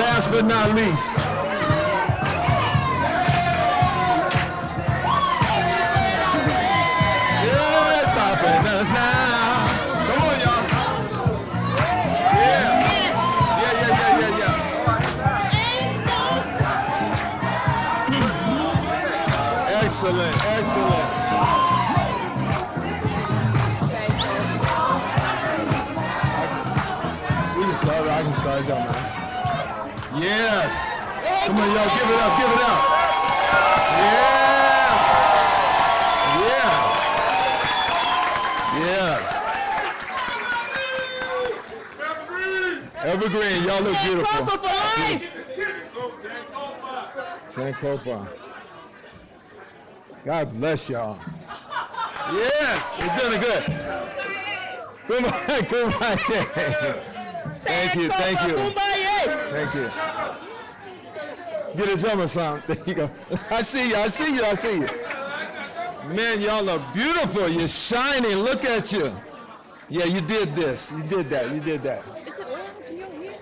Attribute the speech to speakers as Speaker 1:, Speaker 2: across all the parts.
Speaker 1: Last but not least, I can start, don't I? Yes. Come on, y'all, give it up, give it up. Yeah. Yes. Evergreen, y'all look beautiful. Tacoma. God bless y'all. Yes, you're doing good. Good morning. Thank you, thank you. Thank you. Get a drummer sound. There you go. I see you, I see you, I see you. Man, y'all are beautiful. You're shining. Look at you. Yeah, you did this. You did that. You did that.
Speaker 2: Is it on? Can you hear?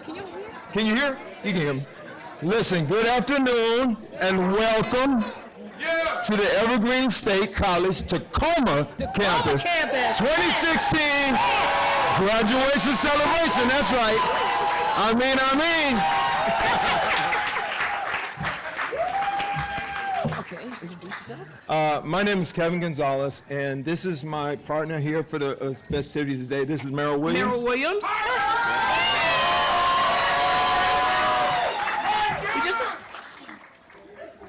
Speaker 2: Can you hear?
Speaker 1: Can you hear? You can hear me. Listen, good afternoon and welcome to the Evergreen State College Tacoma campus. 2016 graduation celebration. That's right. I mean.
Speaker 2: Okay, introduce yourself.
Speaker 1: My name is Kevin Gonzalez, and this is my partner here for the festivities today. This is Merrill Williams.
Speaker 2: Merrill Williams.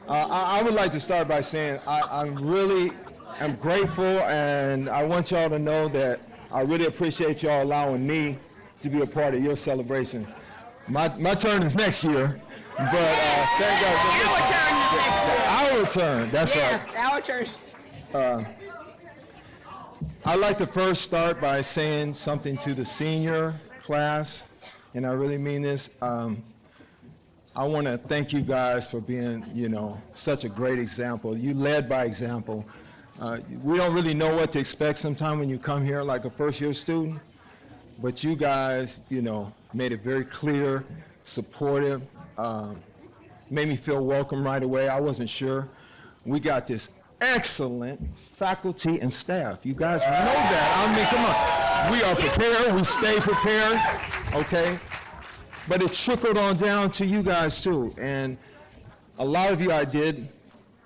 Speaker 1: I would like to start by saying I really am grateful, and I want y'all to know that I really appreciate y'all allowing me to be a part of your celebration. My turn is next year, but thank God.
Speaker 2: Our turn is next year.
Speaker 1: Our turn, that's right.
Speaker 2: Our turn.
Speaker 1: I'd like to first start by saying something to the senior class, and I really mean this. I want to thank you guys for being, such a great example. You led by example. We don't really know what to expect sometimes when you come here like a first-year student, but you guys, made it very clear, supportive, made me feel welcome right away. I wasn't sure. We got this excellent faculty and staff. You guys know that. I mean, come on. We are prepared. We stay prepared, okay? But it trickled on down to you guys too. And a lot of you I did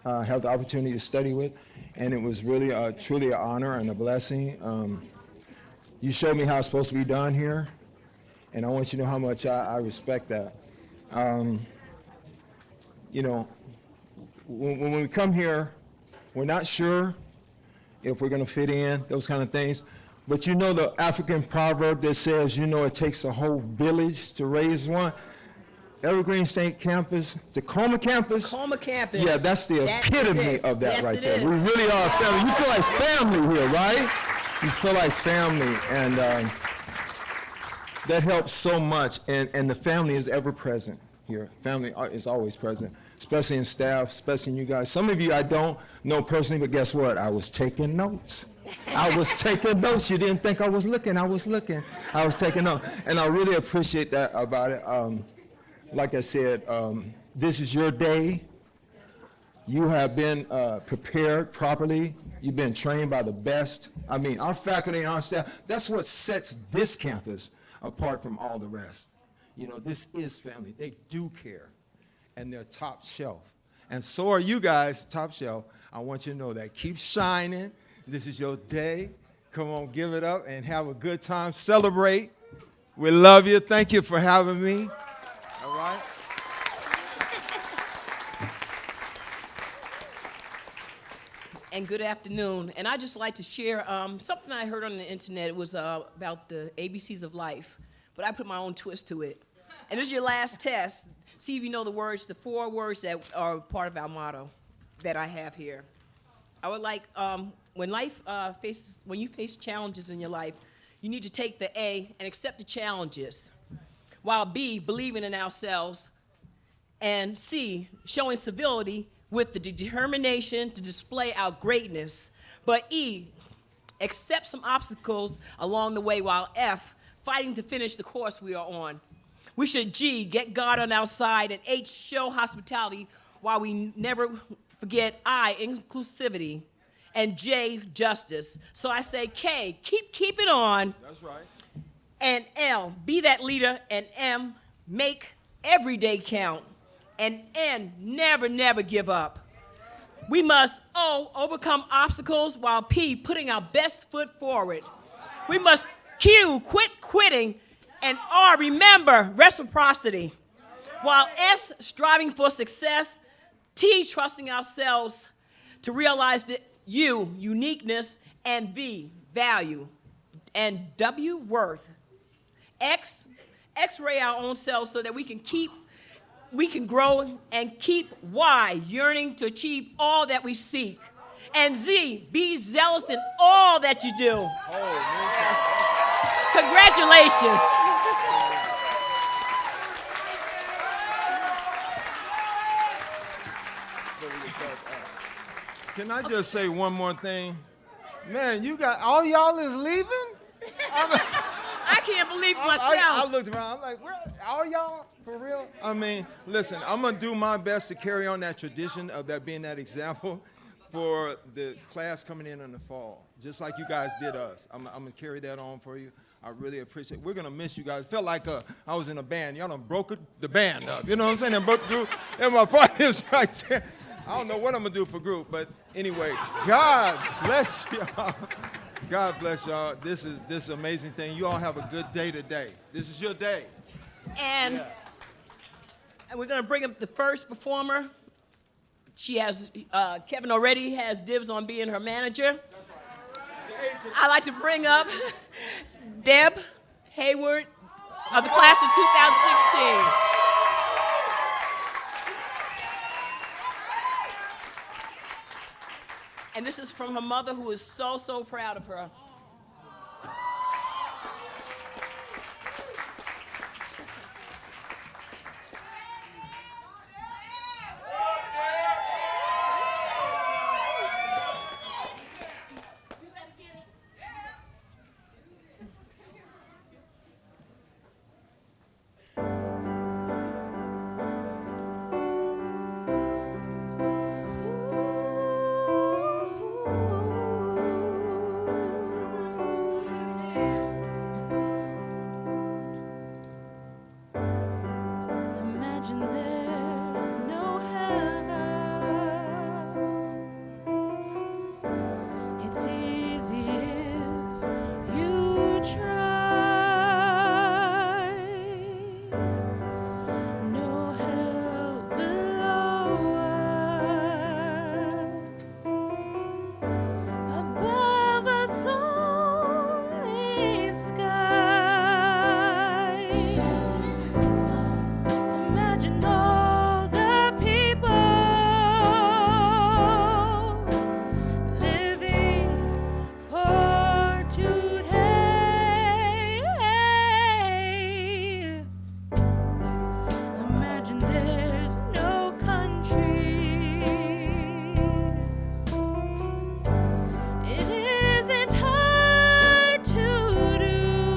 Speaker 1: have the opportunity to study with, and it was really truly an honor and a blessing. You showed me how it's supposed to be done here, and I want you to know how much I respect that. When we come here, we're not sure if we're going to fit in, those kind of things. But the African proverb that says, it takes a whole village to raise one. Evergreen State Campus, Tacoma campus.
Speaker 2: Tacoma campus.
Speaker 1: Yeah, that's the epitome of that right there. We really are family. You feel like family here, right? You feel like family, and that helps so much. And the family is ever present here. Family is always present, especially in staff, especially in you guys. Some of you I don't know personally, but guess what? I was taking notes. I was taking notes. You didn't think I was looking. I was looking. I was taking notes. And I really appreciate that about it. Like I said, this is your day. You have been prepared properly. You've been trained by the best. I mean, our faculty and our staff, that's what sets this campus apart from all the rest. This is family. They do care. And they're top shelf. And so are you guys, top shelf. I want you to know that. Keep shining. This is your day. Come on, give it up and have a good time. Celebrate. We love you. Thank you for having me. All right.
Speaker 2: And good afternoon. And I'd just like to share something I heard on the internet. It was about the ABCs of life, but I put my own twist to it. And this is your last test. See if you know the words, the 4 words that are part of our motto that I have here. I would like, when you face challenges in your life, you need to take the A and accept the challenges, while B, believing in ourselves, and C, showing civility with the determination to display our greatness, but E, accept some obstacles along the way, while F, fighting to finish the course we are on. We should G, get God on our side, and H, show hospitality, while we never forget I, inclusivity, and J, justice. So I say K, keep it on.
Speaker 1: That's right.
Speaker 2: And L, be that leader, and M, make every day count, and N, never give up. We must O, overcome obstacles, while P, putting our best foot forward. We must Q, quit quitting, And R, remember, reciprocity. While S, striving for success. T, trusting ourselves to realize that U, uniqueness. And V, value. And W, worth. X, X-ray our own selves so that we can grow and keep Y, yearning to achieve all that we seek. And Z, be zealous in all that you do. Yes. Congratulations.
Speaker 3: Can I just say one more thing? Man, you got, all y'all is leaving?
Speaker 2: I can't believe myself.
Speaker 3: I looked around, I'm like, where, all y'all, for real? I mean, listen, I'm gonna do my best to carry on that tradition of that being that example for the class coming in the fall, just like you guys did us. I'm gonna carry that on for you. I really appreciate it. We're gonna miss you guys. Felt like I was in a band. Y'all done broke the band up. You know what I'm saying? They broke the group, and my partner's right there. I don't know what I'm gonna do for group, but anyway, God bless y'all. God bless y'all. This is amazing thing. You all have a good day today. This is your day.
Speaker 2: And we're gonna bring up the first performer. She has, Kevin already has dibs on being her manager. I'd like to bring up Deb Hayward of the class of 2016. And this is from her mother, who is so, so proud of her.
Speaker 4: It isn't hard to do.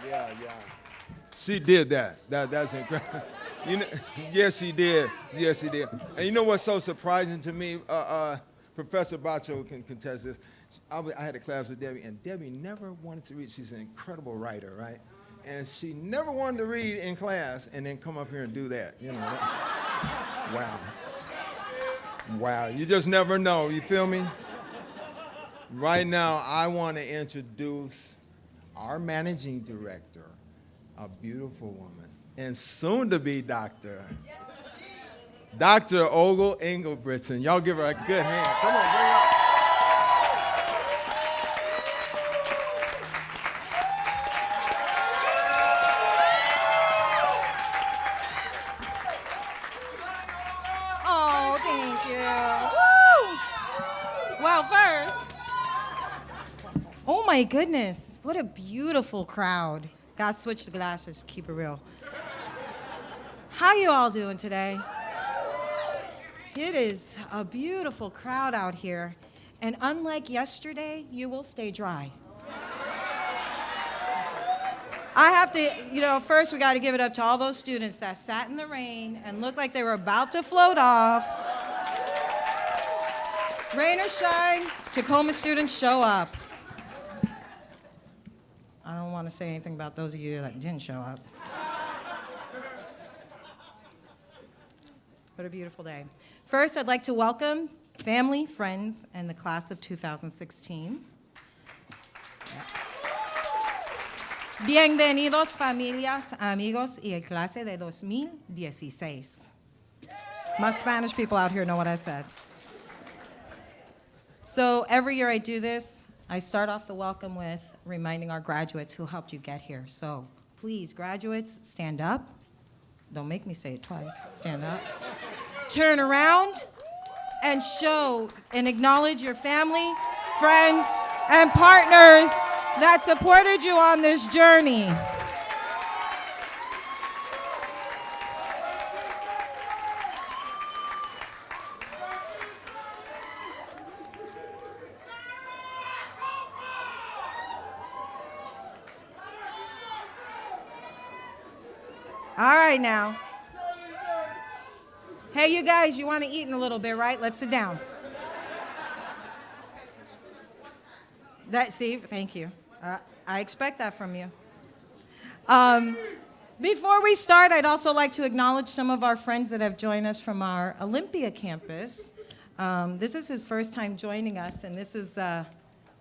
Speaker 3: Yeah. She did that. That's incredible. You know, yes, she did. Yes, she did. And you know what's so surprising to me? Professor Bacho can contest this. I had a class with Debbie, and Debbie never wanted to read. She's an incredible writer, right? And she never wanted to read in class and then come up here and do that. You know, wow. Wow, you just never know, you feel me? Right now, I want to introduce our managing director, a beautiful woman, and soon to be doctor, Dr. Ogle Engelbritsen. Y'all give her a good hand. Come on, bring her up.
Speaker 4: Oh, thank you. Woo! Well, first, oh my goodness, what a beautiful crowd. Gotta switch the glasses, keep it real. How you all doing today? It is a beautiful crowd out here, and unlike yesterday, you will stay dry. I have to, first we got to give it up to all those students that sat in the rain and looked like they were about to float off. Rain or shine, Tacoma students show up. I don't want to say anything about those of you that didn't show up. What a beautiful day. First, I'd like to welcome family, friends, and the class of 2016. Bienvenidos, familias, amigos, y el clase de 2016. My Spanish people out here know what I said. So every year I do this, I start off the welcome with reminding our graduates who helped you get here. So please, graduates, stand up. Don't make me say it twice. Stand up. Turn around and show and acknowledge your family, friends, and partners that supported you on this journey. All right now. Hey, you guys, you want to eat in a little bit, right? Let's sit down. Thank you. I expect that from you. Before we start, I'd also like to acknowledge some of our friends that have joined us from our Olympia campus. This is his first time joining us, and this is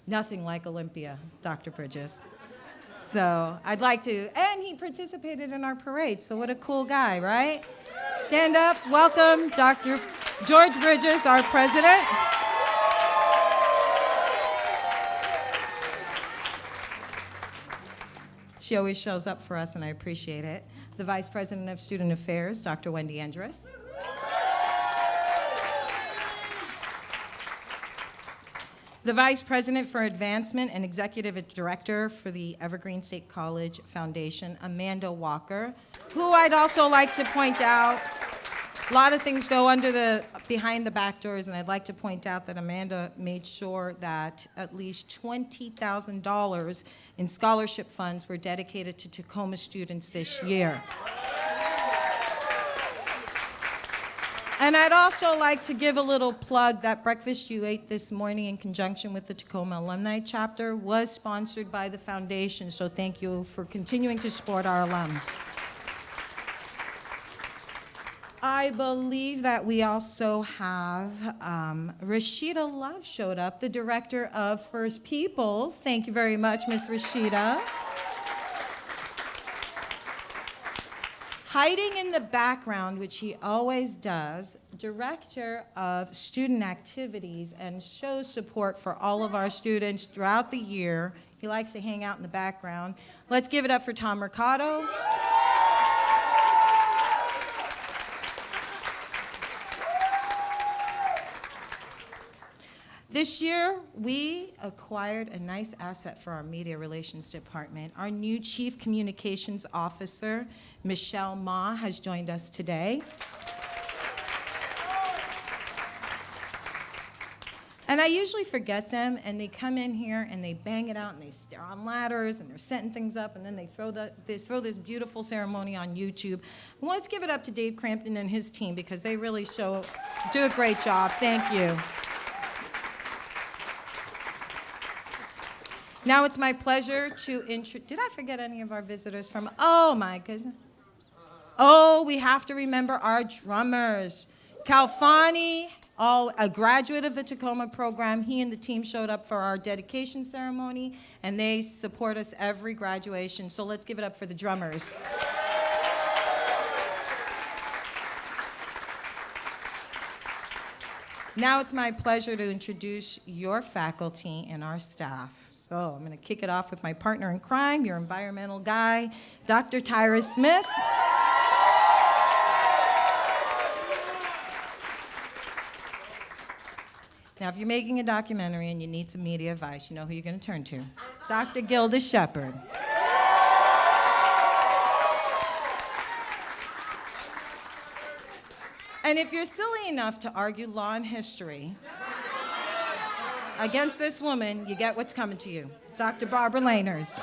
Speaker 4: nothing like Olympia, Dr. Bridges. So I'd like to, and he participated in our parade, so what a cool guy, right? Stand up, welcome Dr. George Bridges, our president. She always shows up for us, and I appreciate it. The Vice President of Student Affairs, Dr. Wendy Andrus. The Vice President for Advancement and Executive Director for the Evergreen State College Foundation, Amanda Walker, who I'd also like to point out, a lot of things go behind the back doors, and I'd like to point out that Amanda made sure that at least $20,000 in scholarship funds were dedicated to Tacoma students this year. And I'd also like to give a little plug that breakfast you ate this morning in conjunction with the Tacoma Alumni Chapter was sponsored by the foundation, so thank you for continuing to support our alum. I believe that we also have Rashida Love showed up, the director of First Peoples. Thank you very much, Miss Rashida. Hiding in the background, which he always does, director of student activities and shows support for all of our students throughout the year. He likes to hang out in the background. Let's give it up for Tom Mercado. This year, we acquired a nice asset for our media relations department. Our new Chief Communications Officer, Michelle Ma, has joined us today. And I usually forget them, and they come in here and they bang it out, and they're on ladders and they're setting things up, and then they throw this beautiful ceremony on YouTube. And let's give it up to Dave Crampton and his team, because they really do a great job. Thank you. Now it's my pleasure to did I forget any of our visitors from, oh my goodness. Oh, we have to remember our drummers. Calfani, a graduate of the Tacoma program, he and the team showed up for our dedication ceremony, and they support us every graduation. So let's give it up for the drummers. Now it's my pleasure to introduce your faculty and our staff. So I'm going to kick it off with my partner in crime, your environmental guy, Dr. Tyra Smith. Now, if you're making a documentary and you need some media advice, you know who you're going to turn to. Dr. Gilda Shepard. And if you're silly enough to argue law and history against this woman, you get what's coming to you. Dr. Barbara Laners.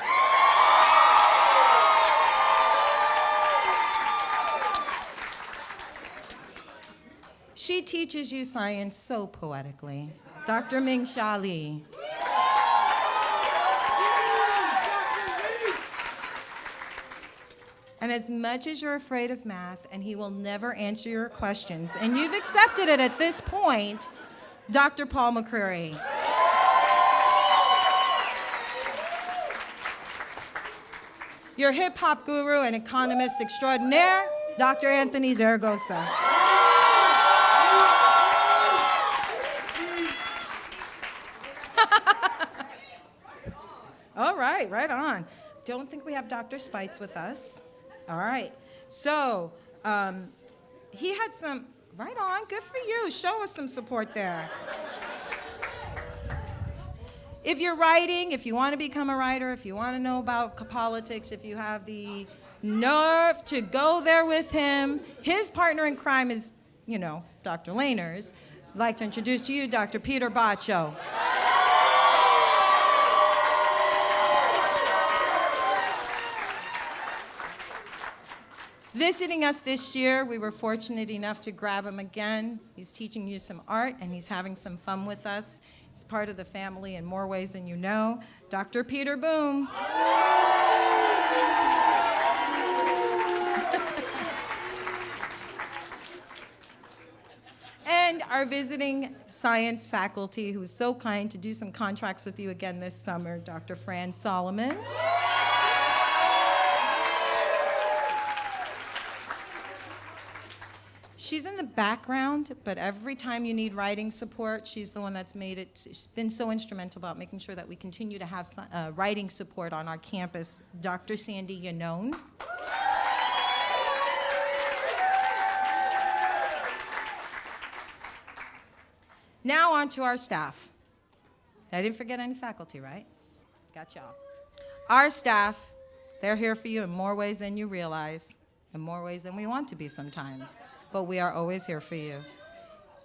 Speaker 4: She teaches you science so poetically. Dr. Ming-Sha Lee. And as much as you're afraid of math, and he will never answer your questions, and you've accepted it at this point, Dr. Paul McCreary. Your hip-hop guru and economist extraordinaire, Dr. Anthony Zaragoza. All right, right on. Don't think we have Dr. Spites with us. All right, so he had some, right on, good for you. Show us some support there. If you're writing, if you want to become a writer, if you want to know about politics, if you have the nerve to go there with him, his partner in crime is, you know, Dr. Laners. I'd like to introduce to you Dr. Peter Baccio. Visiting us this year, we were fortunate enough to grab him again. He's teaching you some art, and he's having some fun with us. He's part of the family in more ways than you know. Dr. Peter Boom. And our visiting science faculty, who was so kind to do some contracts with you again this summer, Dr. Fran Solomon. She's in the background, but every time you need writing support, she's the one that's made it. She's been so instrumental about making sure that we continue to have writing support on our campus. Dr. Sandy Yanone. Now on to our staff. I didn't forget any faculty, right? Got y'all. Our staff, they're here for you in more ways than you realize, in more ways than we want to be sometimes. But we are always here for you.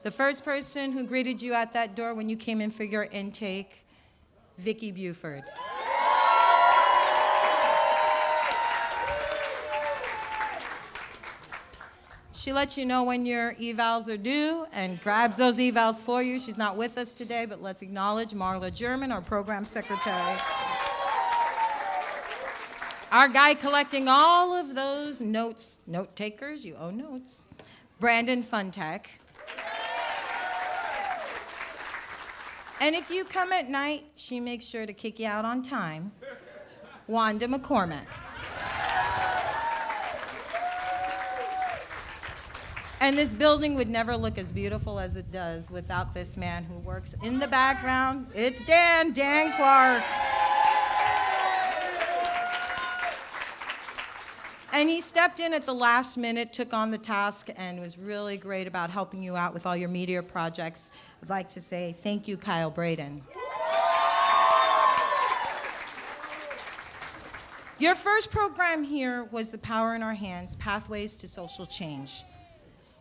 Speaker 4: The first person who greeted you at that door when you came in for your intake, Vicki Buford. She lets you know when your evals are due and grabs those evals for you. She's not with us today, but let's acknowledge Marla German, our program secretary. Our guy collecting all of those notes, note takers, you owe notes, Brandon Funtek. And if you come at night, she makes sure to kick you out on time, Wanda McCormack. And this building would never look as beautiful as it does without this man who works in the background. It's Dan Clark. And he stepped in at the last minute, took on the task, and was really great about helping you out with all your media projects. I'd like to say thank you, Kyle Braden. Your first program here was The Power in Our Hands, Pathways to Social Change.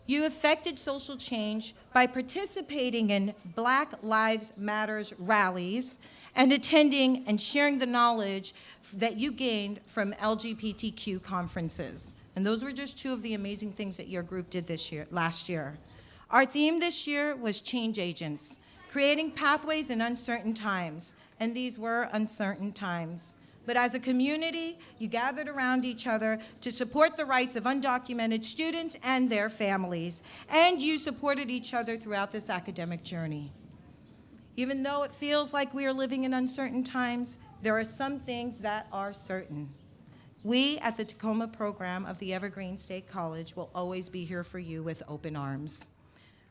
Speaker 4: You affected social change by participating in Black Lives Matters rallies and attending and sharing the knowledge that you gained from LGBTQ conferences. And those were just two of the amazing things that your group did last year. Our theme this year was change agents, creating pathways in uncertain times. And these were uncertain times. But as a community, you gathered around each other to support the rights of undocumented students and their families, and you supported each other throughout this academic journey. Even though it feels like we are living in uncertain times, there are some things that are certain. We at the Tacoma program of the Evergreen State College will always be here for you with open arms.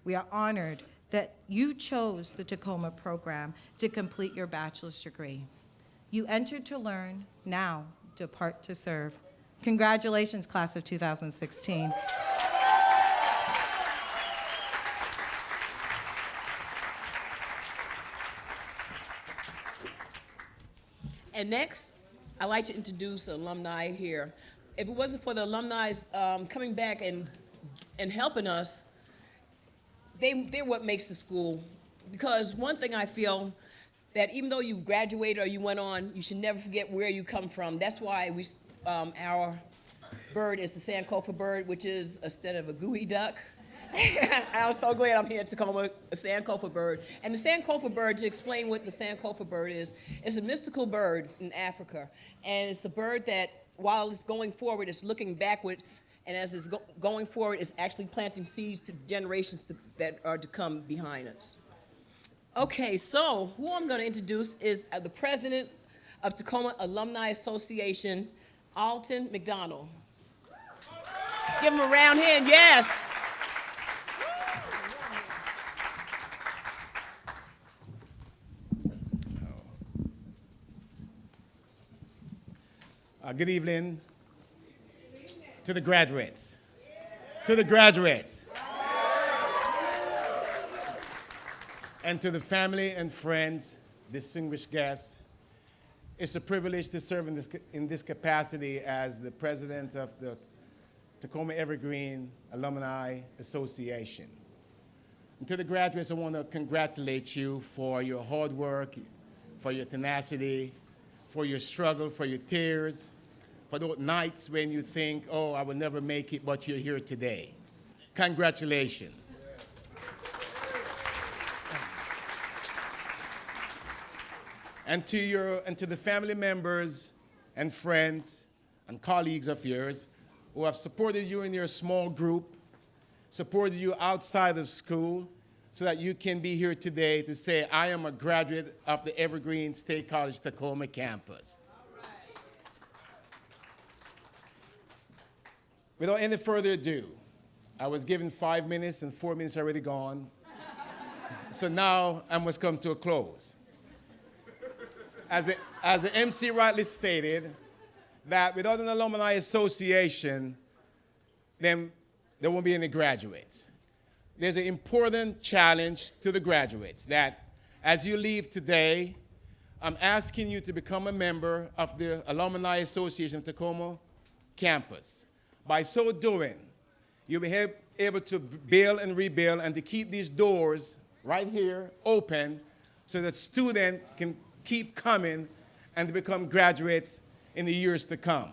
Speaker 4: We are honored that you chose the Tacoma program to complete your bachelor's degree. You entered to learn, now depart to serve. Congratulations, class of 2016.
Speaker 2: And next, I'd like to introduce alumni here. If it wasn't for the alumni coming back and helping us, they're what makes the school. Because one thing I feel, that even though you graduated or you went on, you should never forget where you come from. That's why our bird is the Sankofa bird, which is instead of a gooey duck. I'm so glad I'm here at Tacoma, a Sankofa bird. And the Sankofa bird, to explain what the Sankofa bird is, it's a mystical bird in Africa. And it's a bird that, while it's going forward, it's looking backwards. And as it's going forward, it's actually planting seeds to generations that are to come behind us. Okay, so who I'm going to introduce is the president of Tacoma Alumni Association, Alton McDonald. Give him a round hand, yes.
Speaker 5: Good evening to the graduates. To the graduates. And to the family and friends, distinguished guests, it's a privilege to serve in this capacity as the president of the Tacoma Evergreen Alumni Association. And to the graduates, I want to congratulate you for your hard work, for your tenacity, for your struggle, for your tears, for those nights when you think, oh, I will never make it, but you're here today. Congratulations. And to the family members and friends and colleagues of yours who have supported you in your small group, supported you outside of school, so that you can be here today to say, I am a graduate of the Evergreen State College Tacoma campus. All right. Without any further ado, I was given 5 minutes and 4 minutes already gone. So now I must come to a close. As the MC rightly stated, that without an alumni association, then there won't be any graduates. There's an important challenge to the graduates that as you leave today, I'm asking you to become a member of the Alumni Association of Tacoma campus. By so doing, you'll be able to build and rebuild and to keep these doors right here open so that students can keep coming and to become graduates in the years to come.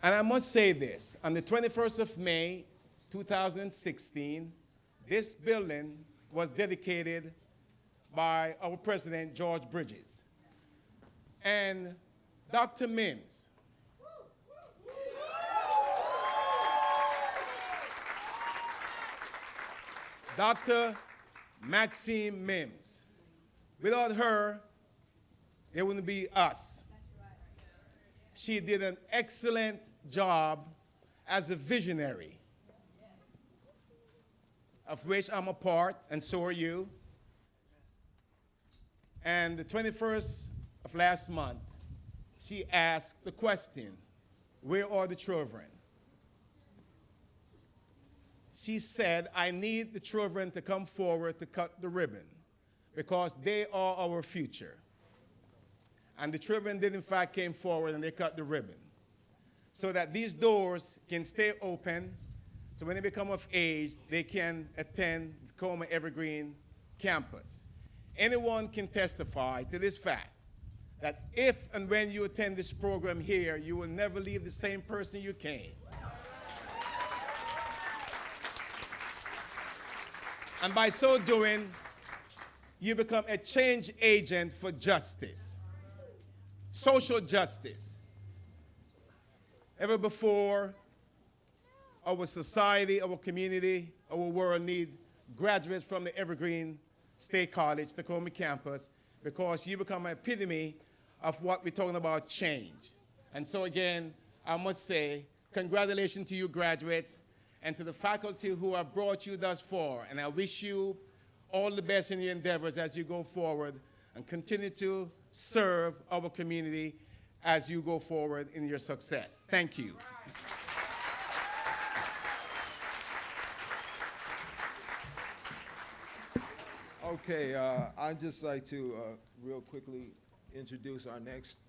Speaker 5: And I must say this, on the 21st of May, 2016, this building was dedicated by our president, George Bridges. And Dr. Mims, Dr. Maxine Mims, without her, it wouldn't be us. She did an excellent job as a visionary, of which I'm a part, and so are you. And the 21st of last month, she asked the question, where are the children? She said, I need the children to come forward to cut the ribbon because they are our future. And the children did, in fact, came forward and they cut the ribbon so that these doors can stay open, So when they become of age, they can attend the Tacoma Evergreen campus. Anyone can testify to this fact, that if and when you attend this program here, you will never leave the same person you came. And by so doing, you become a change agent for justice, social justice. Ever before, our society, our community, our world need graduates from the Evergreen State College, Tacoma campus, because you become an epitome of what we're talking about, change. And so again, I must say, congratulations to you graduates and to the faculty who have brought you thus far. And I wish you all the best in your endeavors as you go forward and continue to serve our community as you go forward in your success. Thank you.
Speaker 3: Okay, I'd just like to real quickly introduce our next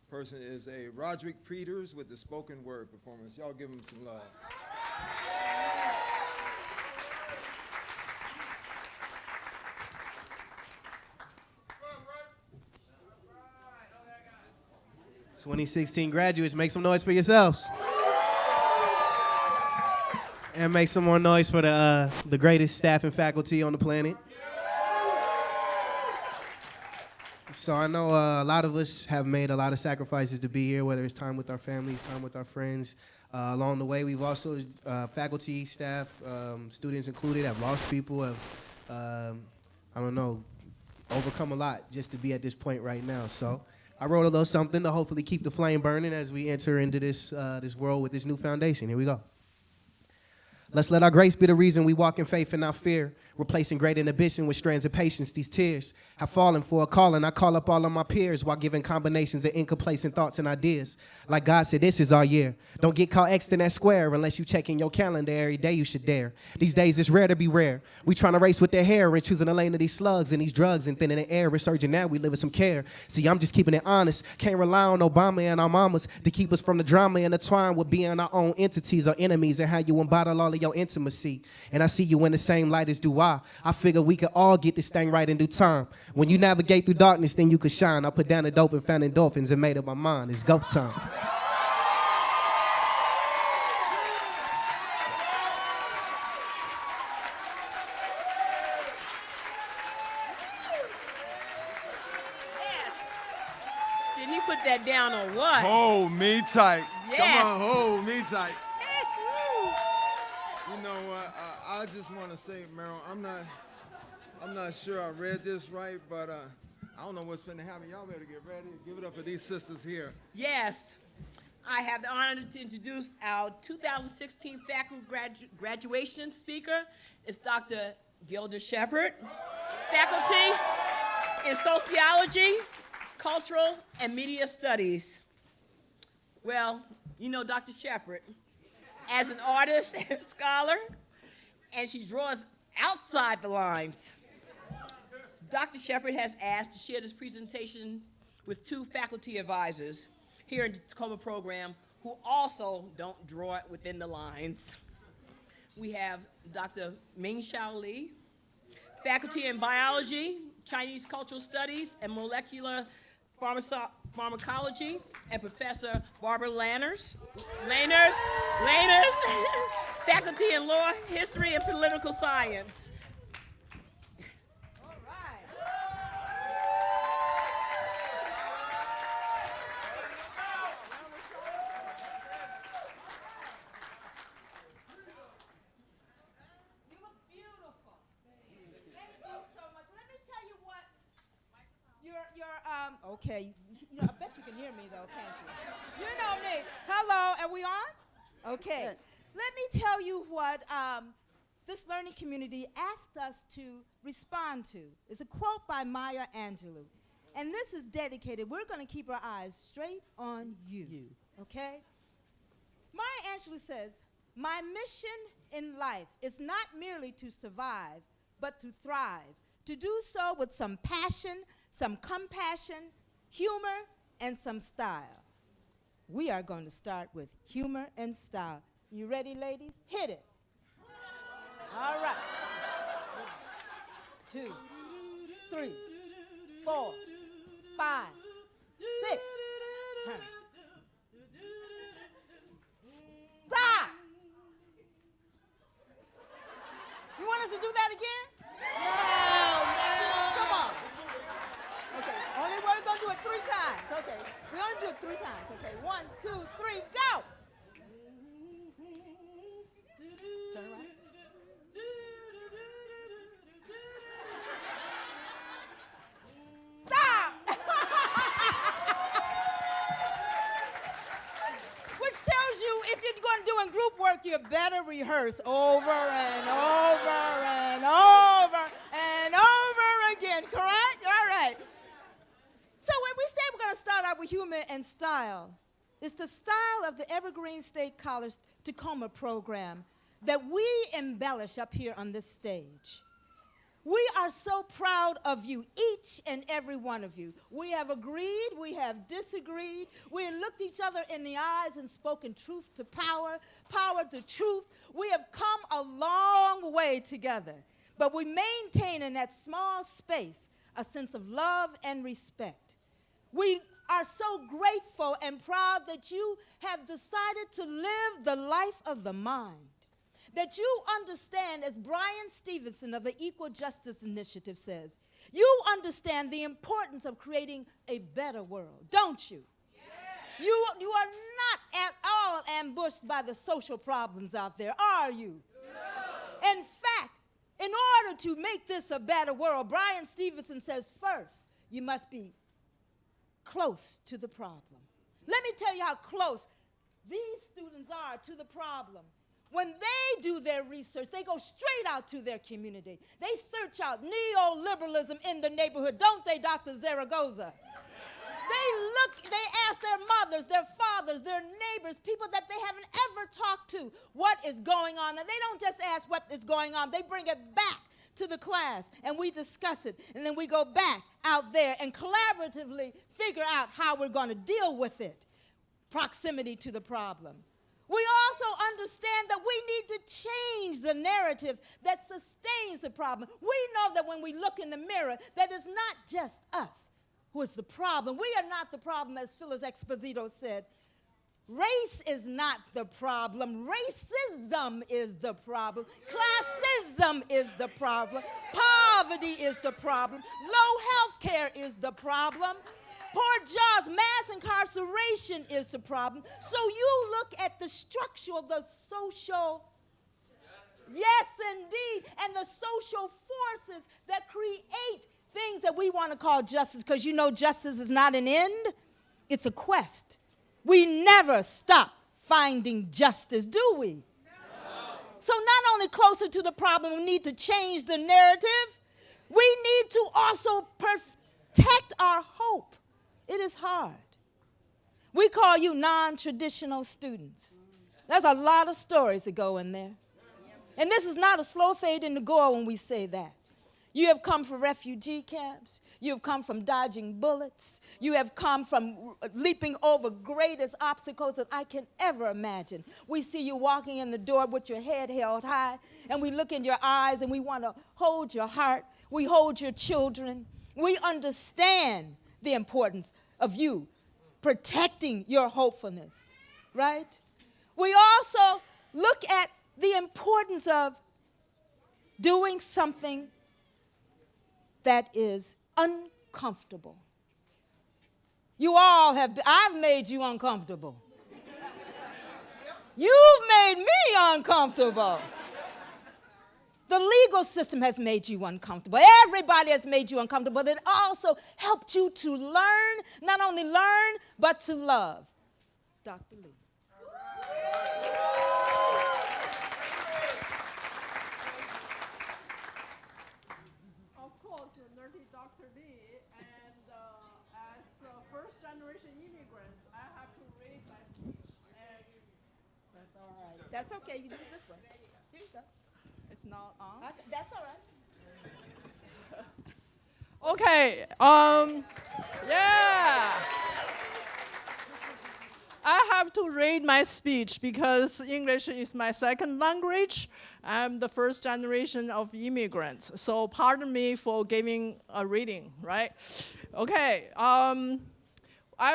Speaker 3: person is a Roderick Peters with the spoken word performance. Y'all give him some love.
Speaker 6: Right. 2016 graduates, make some noise for yourselves. And make some more noise for the greatest staff and faculty on the planet. So I know a lot of us have made a lot of sacrifices to be here, whether it's time with our families, time with our friends. Along the way, we've also, faculty, staff, students included, have lost people, have, I don't know, overcome a lot just to be at this point right now. So I wrote a little something to hopefully keep the flame burning as we enter into this, this world with this new foundation. Here we go. Let's let our grace be the reason we walk in faith and not fear, replacing great inhibition with strands of patience. These tears have fallen for a calling. I call up all of my peers while giving combinations of incomplacent thoughts and ideas. Like God said, this is our year. Don't get caught X'd in that square unless you check in your calendar every day. You should dare. These days it's rare to be rare. We trying to race with their hair and choosing the lane of these slugs and these drugs and thinning the air. Resurging now, we live with some care. See, I'm just keeping it honest. Can't rely on Obama and our mamas to keep us from the drama intertwined with being our own entities or enemies and how you embottle all of your intimacy. And I see you in the same light as do I. I figure we could all get this thing right in due time. When you navigate through darkness, then you could shine. I put down the dope and found endorphins and made up my mind. It's go time.
Speaker 2: Did he put that down or what?
Speaker 3: Hold me tight.
Speaker 2: Yes.
Speaker 3: Come on, hold me tight. You know what? I just want to say, Meryl, I'm not sure I read this right, but I don't know what's finna happen. Y'all better get ready. Give it up for these sisters here.
Speaker 2: Yes. I have the honor to introduce our 2016 faculty graduation speaker. It's Dr. Gilda Shepard, faculty in sociology, cultural, and media studies. Well, you know Dr. Shepard as an artist and scholar, and she draws outside the lines. Dr. Shepard has asked to share this presentation with two faculty advisors here in the Tacoma program who also don't draw it within the lines. We have Dr. Ming-Xiao Li, faculty in biology, Chinese cultural studies, and molecular pharmacology, and Professor Barbara Lanners, faculty in law, history, and political science. All right. You look beautiful. Thank you so much. Let me tell you what. Okay. You know, I bet you can hear me though, can't you? You know me. Hello. Are we on? Okay. Good. Let me tell you what this learning community asked us to respond to. It's a quote by Maya Angelou. And this is dedicated. We're going to keep our eyes straight on you. Okay? Maya Angelou says, "My mission in life is not merely to survive, but to thrive. To do so with some passion, some compassion, humor, and some style." We are going to start with humor and style.
Speaker 7: You ready, ladies? Hit it. All right. 2, 3, 4, 5, 6. Turn. Stop. You want us to do that again? No. Come on. Okay. Only we're going to do it 3 times. Okay. We only do it 3 times. Okay. 1, 2, 3, go. Turn around. Stop! Which tells you if you're going to do in group work, you better rehearse over and over and over and over again, correct? All right. So when we say we're going to start out with humor and style, it's the style of the Evergreen State College Tacoma program that we embellish up here on this stage. We are so proud of you, each and every one of you. We have agreed, we have disagreed, we have looked each other in the eyes and spoken truth to power, power to truth. We have come a long way together, but we maintain in that small space a sense of love and respect. We are so grateful and proud that you have decided to live the life of the mind. That you understand, as Brian Stevenson of the Equal Justice Initiative says, you understand the importance of creating a better world, don't you? Yes. You are not at all ambushed by the social problems out there, are you? No. In fact, in order to make this a better world, Brian Stevenson says, first, you must be close to the problem. Let me tell you how close these students are to the problem. When they do their research, they go straight out to their community. They search out neoliberalism in the neighborhood, don't they, Dr. Zaragoza? They ask their mothers, their fathers, their neighbors, people that they haven't ever talked to, what is going on. And they don't just ask what is going on, they bring it back to the class, and we discuss it. And then we go back out there and collaboratively figure out how we're going to deal with it. Proximity to the problem. We also understand that we need to change the narrative that sustains the problem. We know that when we look in the mirror, that it's not just us who is the problem. We are not the problem, as Phyllis Exposito said. Race is not the problem. Racism is the problem. Classism is the problem. Poverty is the problem. Low health care is the problem. Poor jobs, mass incarceration is the problem. So you look at the structure of the social, yes indeed, and the social forces that create things that we want to call justice, because you know justice is not an end, it's a quest. We never stop finding justice, do we? No. So not only closer to the problem, we need to change the narrative, we need to also protect our hope. It is hard. We call you non-traditional students. There's a lot of stories that go in there. And this is not a slow fade in the gore when we say that. You have come from refugee camps. You have come from dodging bullets. You have come from leaping over greatest obstacles that I can ever imagine. We see you walking in the door with your head held high, and we look in your eyes and we want to hold your heart. We hold your children. We understand the importance of you protecting your hopefulness, right? We also look at the importance of doing something that is uncomfortable. You all have, I've made you uncomfortable. You've made me uncomfortable. The legal system has made you uncomfortable. Everybody has made you uncomfortable. But it also helped you to learn, not only learn, but to love. Dr. Lee.
Speaker 8: Of course, nerdy Dr. Lee, and as first-generation immigrants, I have to read my speech. And
Speaker 7: That's all right. That's okay. You do it this way. Here you go.
Speaker 8: it's not on.
Speaker 7: That's all right.
Speaker 8: Okay. Yeah. I have to read my speech because English is my second language. I'm the first generation of immigrants, so pardon me for giving a reading, right? Okay, I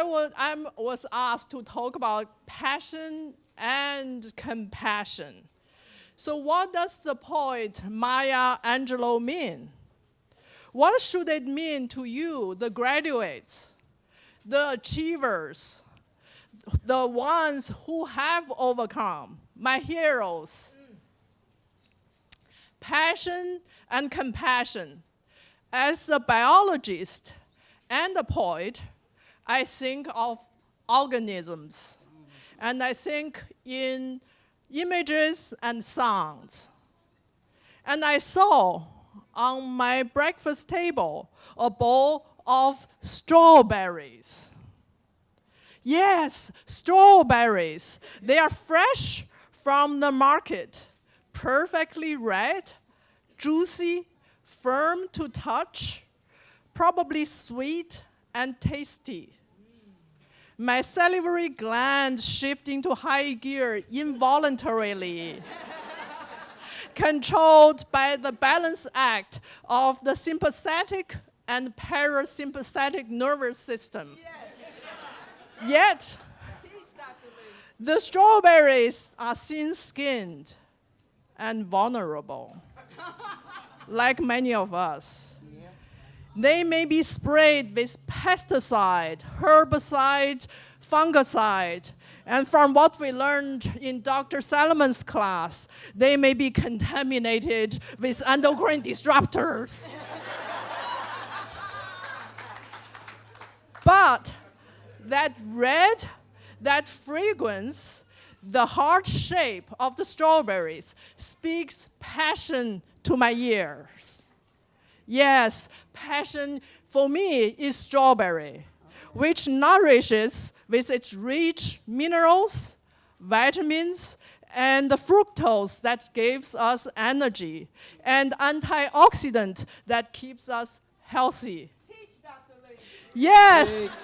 Speaker 8: was asked to talk about passion and compassion. So what does the poet Maya Angelou mean? What should it mean to you, the graduates, the achievers, the ones who have overcome, my heroes? Passion and compassion. As a biologist and a poet, I think of organisms, and I think in images and sounds. And I saw on my breakfast table a bowl of strawberries. Yes, strawberries. They are fresh from the market, perfectly red, juicy, firm to touch, probably sweet and tasty. My salivary gland shift into high gear involuntarily, controlled by the balance act of the sympathetic and parasympathetic nervous system. Yet, the strawberries are thin-skinned and vulnerable, like many of us. They may be sprayed with pesticide, herbicide, fungicide, and from what we learned in Dr. Salomon's class, they may be contaminated with endocrine disruptors. But that red, that fragrance, the heart shape of the strawberries speaks passion to my ears. Yes, passion for me is strawberry, which nourishes with its rich minerals, vitamins, and the fructose that gives us energy, and antioxidant that keeps us healthy. Yes,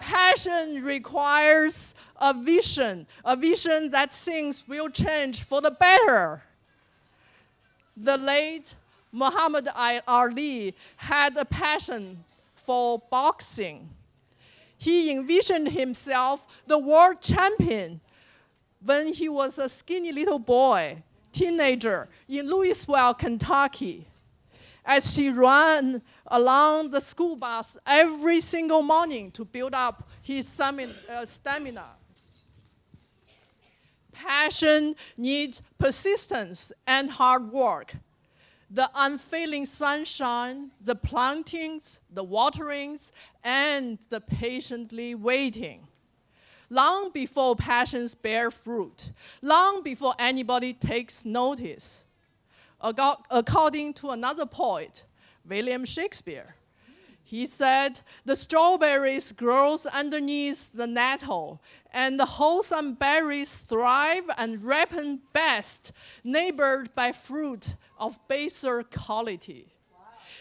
Speaker 8: passion requires a vision that things will change for the better. The late Muhammad Ali had a passion for boxing. He envisioned himself the world champion when he was a skinny little boy, teenager, in Louisville, Kentucky, as he ran along the school bus every single morning to build up his stamina. Passion needs persistence and hard work. The unfailing sunshine, the plantings, the waterings, and the patiently waiting. Long before passions bear fruit, long before anybody takes notice. According to another poet, William Shakespeare, he said, the strawberries grows underneath the nettle, and the wholesome berries thrive and ripen best, neighbored by fruit of baser quality,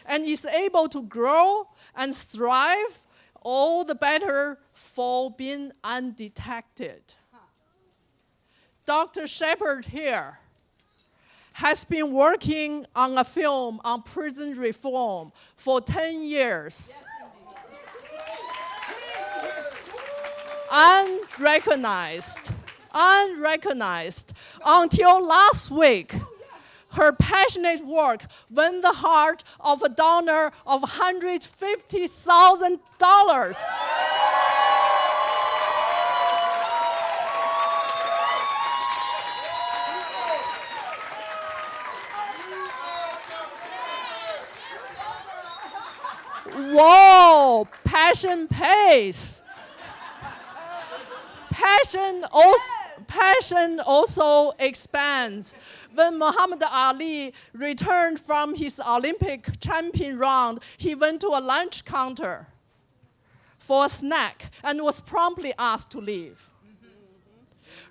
Speaker 8: and is able to grow and thrive all the better for being undetected. Dr. Shepard here has been working on a film on prison reform for 10 years. Unrecognized, until last week. Her passionate work won the heart of a donor of $150,000. Whoa, passion pays. Passion also expands. When Muhammad Ali returned from his Olympic champion round, he went to a lunch counter for a snack and was promptly asked to leave.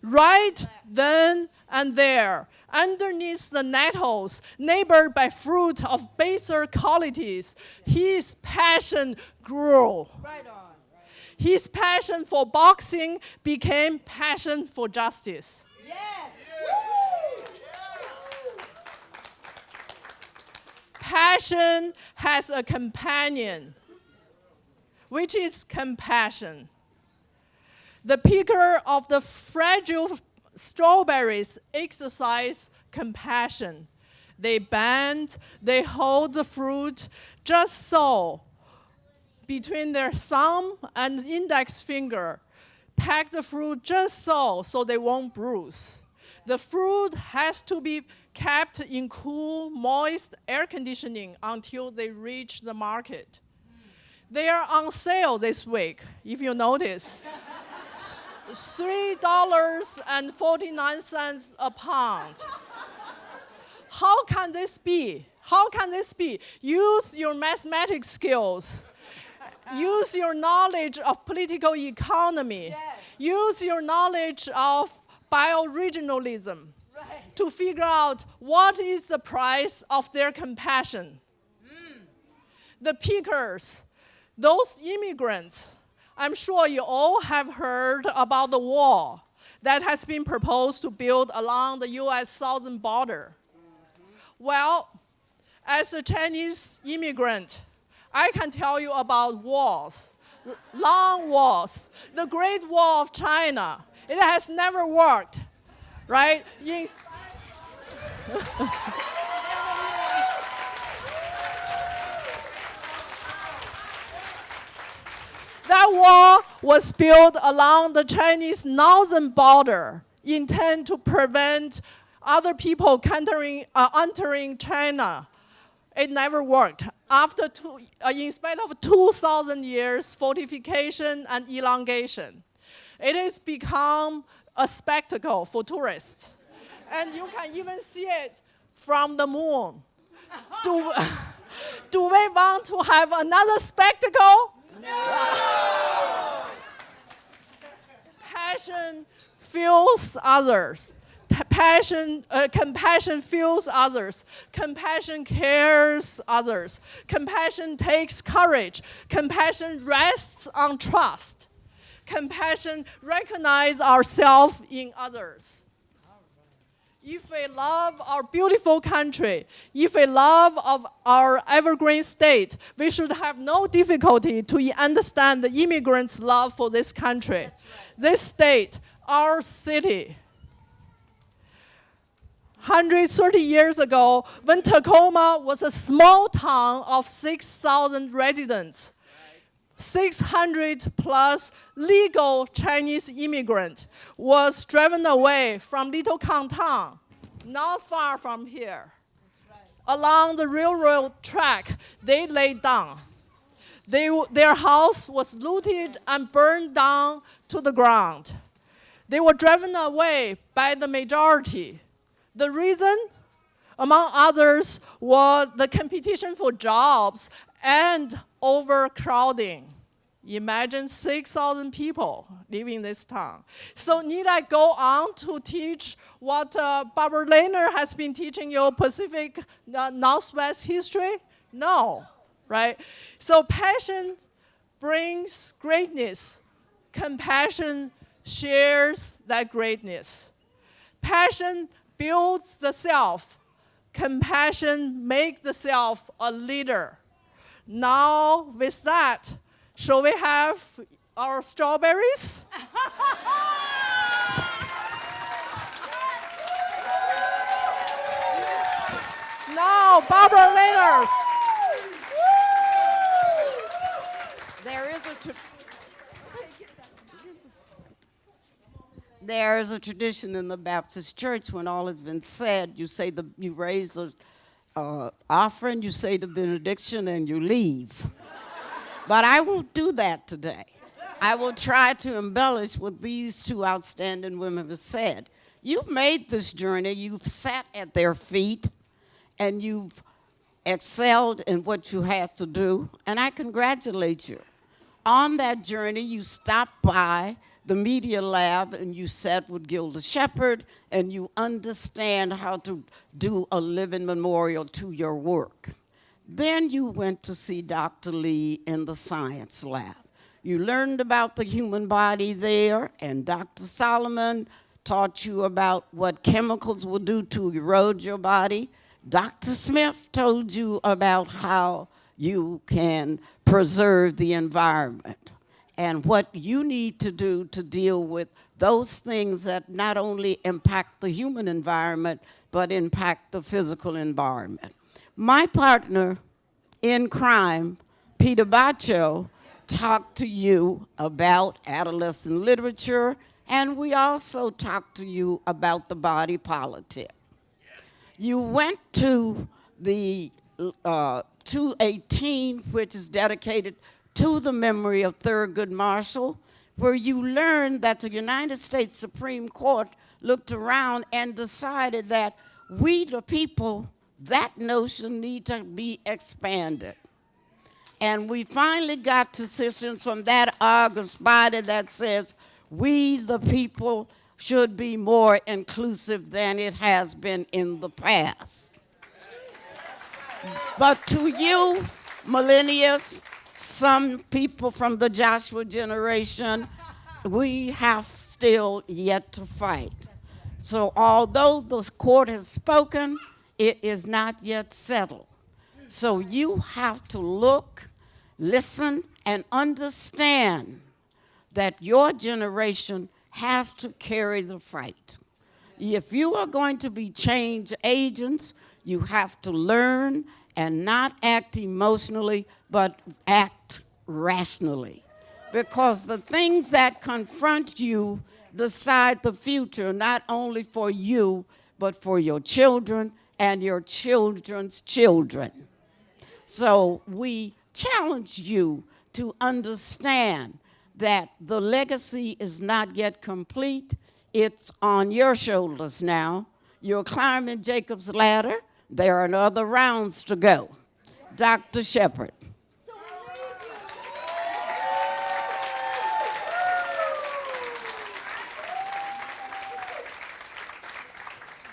Speaker 8: Right then and there, underneath the nettles, neighbored by fruit of baser qualities, his passion grew.
Speaker 7: Right on.
Speaker 8: His passion for boxing became passion for justice. Passion has a companion, which is compassion. The picker of the fragile strawberries exercise compassion. They bend, they hold the fruit just so between their thumb and index finger. Pack the fruit just so they won't bruise. The fruit has to be kept in cool, moist air conditioning until they reach the market. They are on sale this week, if you notice. $3.49 a pound. How can this be? How can this be? Use your mathematics skills. Use your knowledge of political economy. Use your knowledge of bioregionalism to figure out what is the price of their compassion. The pickers, those immigrants, I'm sure you all have heard about the wall that has been proposed to build along the US southern border. Well, as a Chinese immigrant, I can tell you about walls, long walls. The Great Wall of China, it has never worked, right? That wall was built along the Chinese northern border, intended to prevent other people entering China. It never worked. In spite of 2,000 years fortification and elongation, it has become a spectacle for tourists. And you can even see it from the moon. Do we want to have another spectacle? No! Passion fuels others. Compassion fuels others. Compassion cares others. Compassion takes courage. Compassion rests on trust. Compassion recognizes ourselves in others. If we love our beautiful country, if we love of our evergreen state, we should have no difficulty to understand the immigrants' love for this country, this state, our city. 130 years ago, when Tacoma was a small town of 6,000 residents, 600 plus legal Chinese immigrant was driven away from Little Canton, not far from here. Along the railroad track, they laid down. Their house was looted and burned down to the ground. They were driven away by the majority. The reason, among others, was the competition for jobs and overcrowding. Imagine 6,000 people living in this town. So need I go on to teach what Barbara Lehner has been teaching you Pacific Northwest history? No, right? So passion brings greatness. Compassion shares that greatness. Passion builds the self. Compassion makes the self a leader. Now, with that, shall we have our strawberries? Now, Barbara Lehner.
Speaker 9: There is a tradition in the Baptist church when all has been said, you raise the offering, you say the benediction, and you leave. But I won't do that today. I will try to embellish what these two outstanding women have said. You've made this journey, you've sat at their feet, and you've excelled in what you had to do, and I congratulate you. On that journey, you stopped by the Media Lab and you sat with Gilda Shepherd and you understand how to do a living memorial to your work. Then you went to see Dr. Lee in the science lab. You learned about the human body there, and Dr. Solomon taught you about what chemicals will do to erode your body. Dr. Smith told you about how you can preserve the environment and what you need to do to deal with those things that not only impact the human environment, but impact the physical environment. My partner in crime, Peter Baccio, talked to you about adolescent literature, and we also talked to you about the body politic. You went to the 218, which is dedicated to the memory of Thurgood Marshall, where you learned that the United States Supreme Court looked around and decided that we, the people, that notion need to be expanded. And we finally got decisions from that august body that says we, the people, should be more inclusive than it has been in the past. But to you, millennials, some people from the Joshua generation, we have still yet to fight. So although the court has spoken, it is not yet settled. So you have to look, listen, and understand that your generation has to carry the fight. If you are going to be change agents, you have to learn and not act emotionally, but act rationally. Because the things that confront you decide the future, not only for you, but for your children and your children's children. So we challenge you to understand that the legacy is not yet complete. It's on your shoulders now. You're climbing Jacob's ladder. There are other rounds to go. Dr. Shepherd.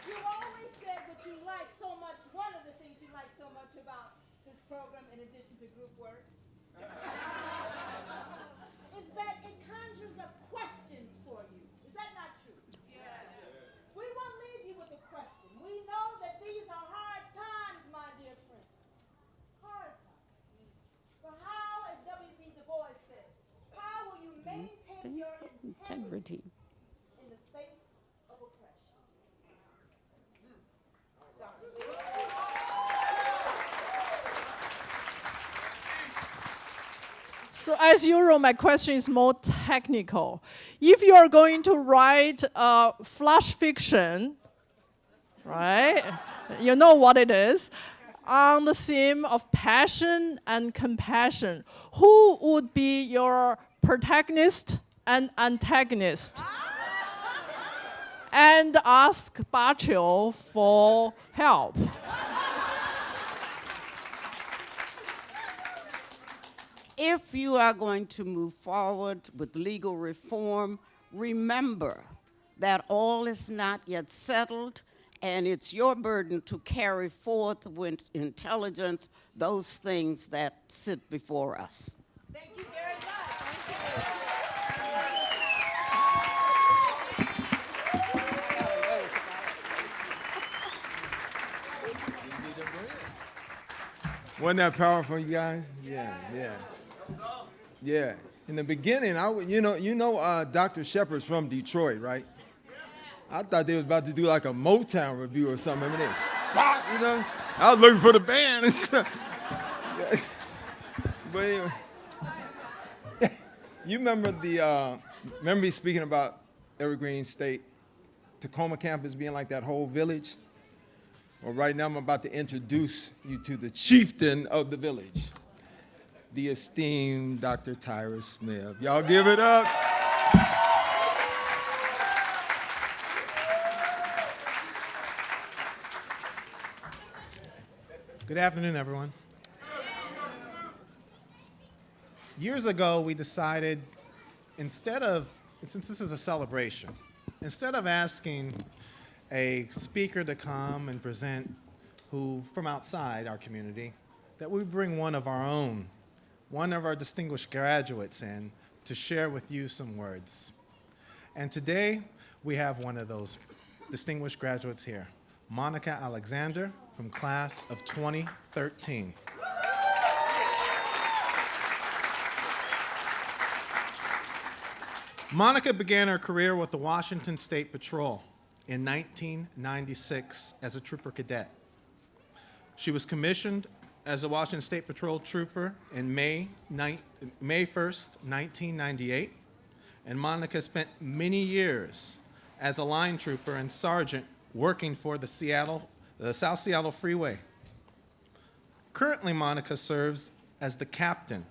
Speaker 7: You always said what you like so much. One of the things you like so much about this program, in addition to group work, is that it conjures up questions for you. Is that not true? Yes. We won't leave you with a question. We know that these are hard times, my dear friends. Hard times. But how, as W.B. Du Bois said, how will you maintain your integrity in the face of oppression?
Speaker 8: So as usual, my question is more technical. If you are going to write flash fiction, right? You know what it is, on the theme of passion and compassion, who would be your protagonist and antagonist? And ask Baccio for help.
Speaker 9: If you are going to move forward with legal reform, remember that all is not yet settled, and it's your burden to carry forth with intelligence those things that sit before us.
Speaker 7: Thank you very much.
Speaker 3: Wasn't that powerful, you guys? Yeah. Yeah. In the beginning, Dr. Shepherd's from Detroit, right? I thought they was about to do like a Motown review or something. I mean, I was looking for the band and stuff. But anyway, you remember remember me speaking about Evergreen State, Tacoma campus being like that whole village? Well, right now I'm about to introduce you to the chieftain of the village, the esteemed Dr. Tyra Smith. Y'all give it up.
Speaker 10: Good afternoon, everyone. Years ago, we decided, since this is a celebration, instead of asking a speaker to come and present from outside our community, that we bring one of our own, one of our distinguished graduates in to share with you some words. And today, we have one of those distinguished graduates here, Monica Alexander from class of 2013. Monica began her career with the Washington State Patrol in 1996 as a trooper cadet. She was commissioned as a Washington State Patrol trooper in May 1st, 1998, and Monica spent many years as a line trooper and sergeant working for the South Seattle Freeway. Currently, Monica serves as the captain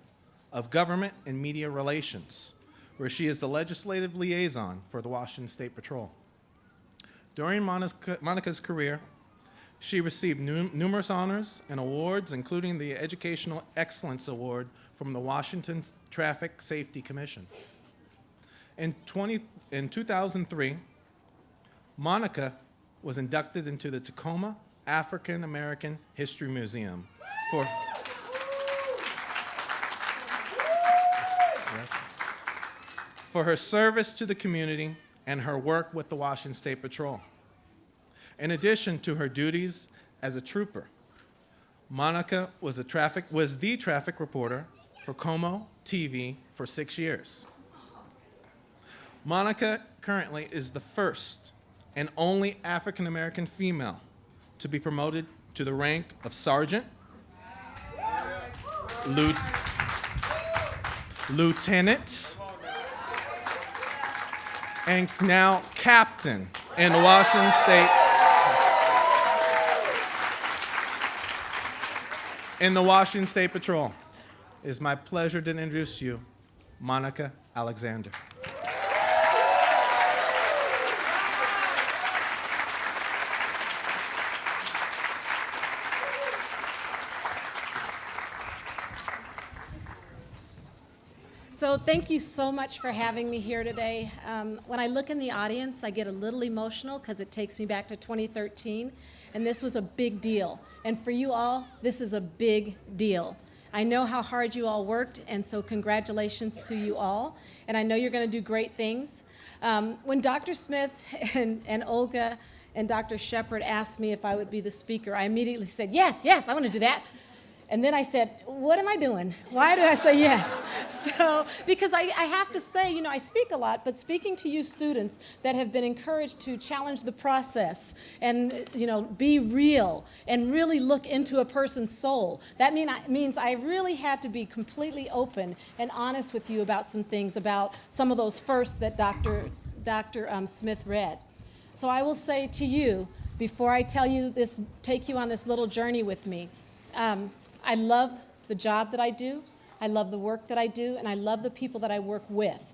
Speaker 10: of Government and Media Relations, where she is the legislative liaison for the Washington State Patrol. During Monica's career, she received numerous honors and awards, including the Educational Excellence Award from the Washington Traffic Safety Commission. In 2003, Monica was inducted into the Tacoma African American History Museum for her service to the community and her work with the Washington State Patrol. In addition to her duties as a trooper, Monica was the traffic reporter for Como TV for 6 years. Monica currently is the first and only African American female to be promoted to the rank of sergeant, lieutenant, and now captain in the Washington State Patrol. It is my pleasure to introduce to you Monica Alexander.
Speaker 11: So thank you so much for having me here today. When I look in the audience, I get a little emotional because it takes me back to 2013, and this was a big deal. And for you all, this is a big deal. I know how hard you all worked, and so congratulations to you all. And I know you're going to do great things. When Dr. Smith and Olga and Dr. Shepard asked me if I would be the speaker, I immediately said, yes, I want to do that. And then I said, what am I doing? Why did I say yes? So, because I have to say, I speak a lot, but speaking to you students that have been encouraged to challenge the process and, be real and really look into a person's soul, that means I really had to be completely open and honest with you about some things, about some of those firsts that Dr. Smith read. So I will say to you, before I tell you this, take you on this little journey with me, I love the job that I do, I love the work that I do, and I love the people that I work with.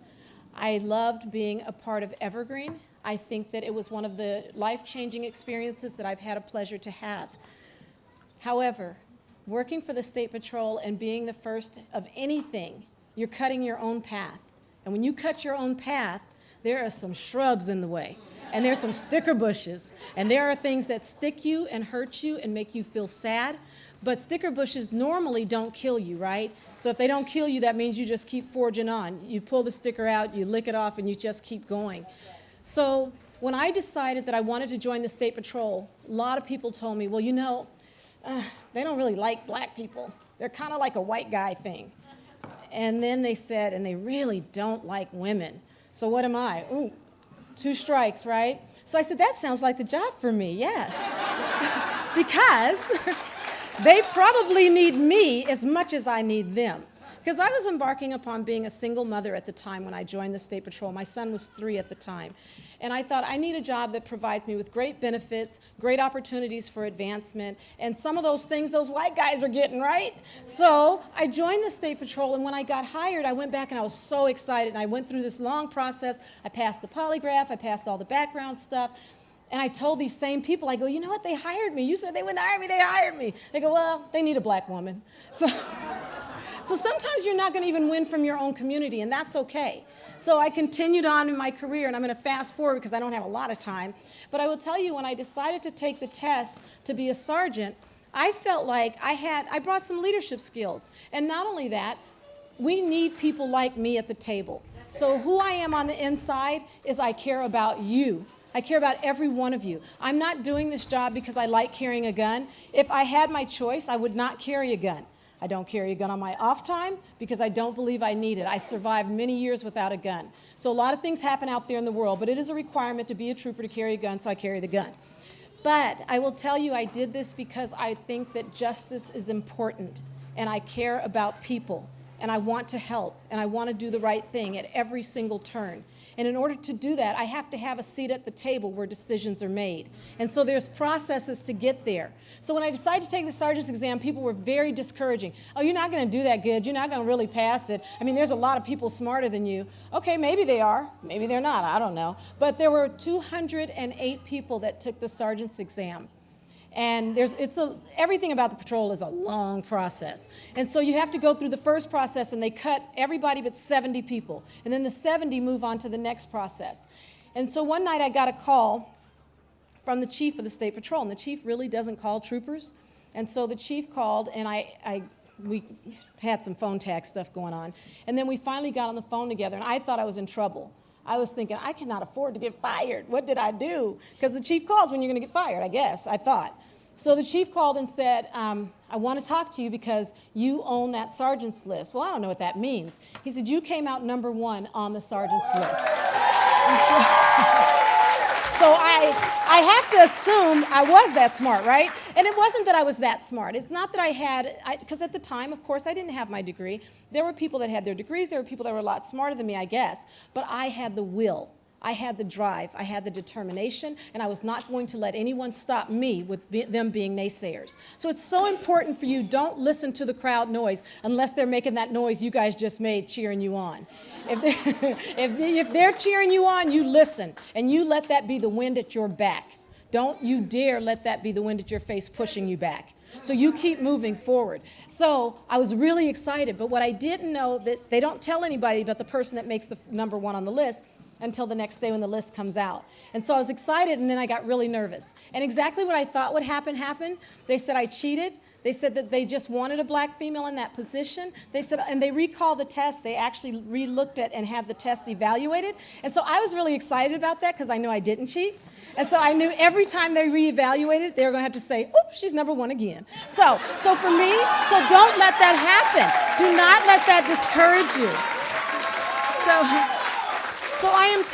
Speaker 11: I loved being a part of Evergreen. I think that it was one of the life-changing experiences that I've had a pleasure to have. However, working for the State Patrol and being the first of anything, you're cutting your own path. And when you cut your own path, there are some shrubs in the way. And there's some sticker bushes. And there are things that stick you and hurt you and make you feel sad. But sticker bushes normally don't kill you, right? So if they don't kill you, that means you just keep forging on. You pull the sticker out, you lick it off, and you just keep going. So when I decided that I wanted to join the State Patrol, a lot of people told me, well, they don't really like black people. They're kind of like a white guy thing. And then they said, and they really don't like women. So what am I? Ooh, 2 strikes, right? So I said, that sounds like the job for me, yes. Because they probably need me as much as I need them. Because I was embarking upon being a single mother at the time when I joined the State Patrol. My son was 3 at the time. And I thought, I need a job that provides me with great benefits, great opportunities for advancement, and some of those things those white guys are getting, right? So I joined the State Patrol, and when I got hired, I went back and I was so excited. And I went through this long process. I passed the polygraph. I passed all the background stuff. And I told these same people, I go, you know what, they hired me. You said they wouldn't hire me, they hired me. They go, well, they need a black woman. So sometimes you're not going to even win from your own community, and that's okay. So I continued on in my career, and I'm going to fast forward because I don't have a lot of time. But I will tell you, when I decided to take the test to be a sergeant, I felt like I brought some leadership skills. And not only that, We need people like me at the table. So who I am on the inside is I care about you. I care about every one of you. I'm not doing this job because I like carrying a gun. If I had my choice, I would not carry a gun. I don't carry a gun on my off time because I don't believe I need it. I survived many years without a gun. So a lot of things happen out there in the world, but it is a requirement to be a trooper to carry a gun, so I carry the gun. But I will tell you, I did this because I think that justice is important, and I care about people, and I want to help, and I want to do the right thing at every single turn. And in order to do that, I have to have a seat at the table where decisions are made. And so there's processes to get there. So when I decided to take the sergeant's exam, people were very discouraging. Oh, you're not going to do that good. You're not going to really pass it. I mean, there's a lot of people smarter than you. Okay, maybe they are. Maybe they're not. I don't know. But there were 208 people that took the sergeant's exam. And everything about the patrol is a long process. And so you have to go through the first process, and they cut everybody but 70 people. And then the 70 move on to the next process. And so one night I got a call from the chief of the state patrol, and the chief really doesn't call troopers. And so the chief called, and we had some phone tag stuff going on. And then we finally got on the phone together, and I thought I was in trouble. I was thinking, I cannot afford to get fired. What did I do? Because the chief calls when you're going to get fired, I guess, I thought. So the chief called and said, I want to talk to you because you own that sergeant's list. Well, I don't know what that means. He said, you came out #1 on the sergeant's list. So I have to assume I was that smart, right? And it wasn't that I was that smart. It's not that I had, because at the time, of course, I didn't have my degree. There were people that had their degrees. There were people that were a lot smarter than me, I guess. But I had the will. I had the drive, I had the determination, and I was not going to let anyone stop me with them being naysayers. So it's so important for you, don't listen to the crowd noise unless they're making that noise you guys just made cheering you on. If they're cheering you on, you listen, and you let that be the wind at your back. Don't you dare let that be the wind at your face pushing you back. So you keep moving forward. So I was really excited, but what I didn't know, that they don't tell anybody about the person that makes the #1 on the list until the next day when the list comes out. And so I was excited, and then I got really nervous. And exactly what I thought would happen happened. They said I cheated. They said that they just wanted a black female in that position. They said, and they recalled the test. They actually re-looked at and had the test evaluated. And so I was really excited about that because I knew I didn't cheat. And so I knew every time they reevaluated, they were going to have to say, oops, she's #1 again. So for me, so don't let that happen. Do not let that discourage you. So I am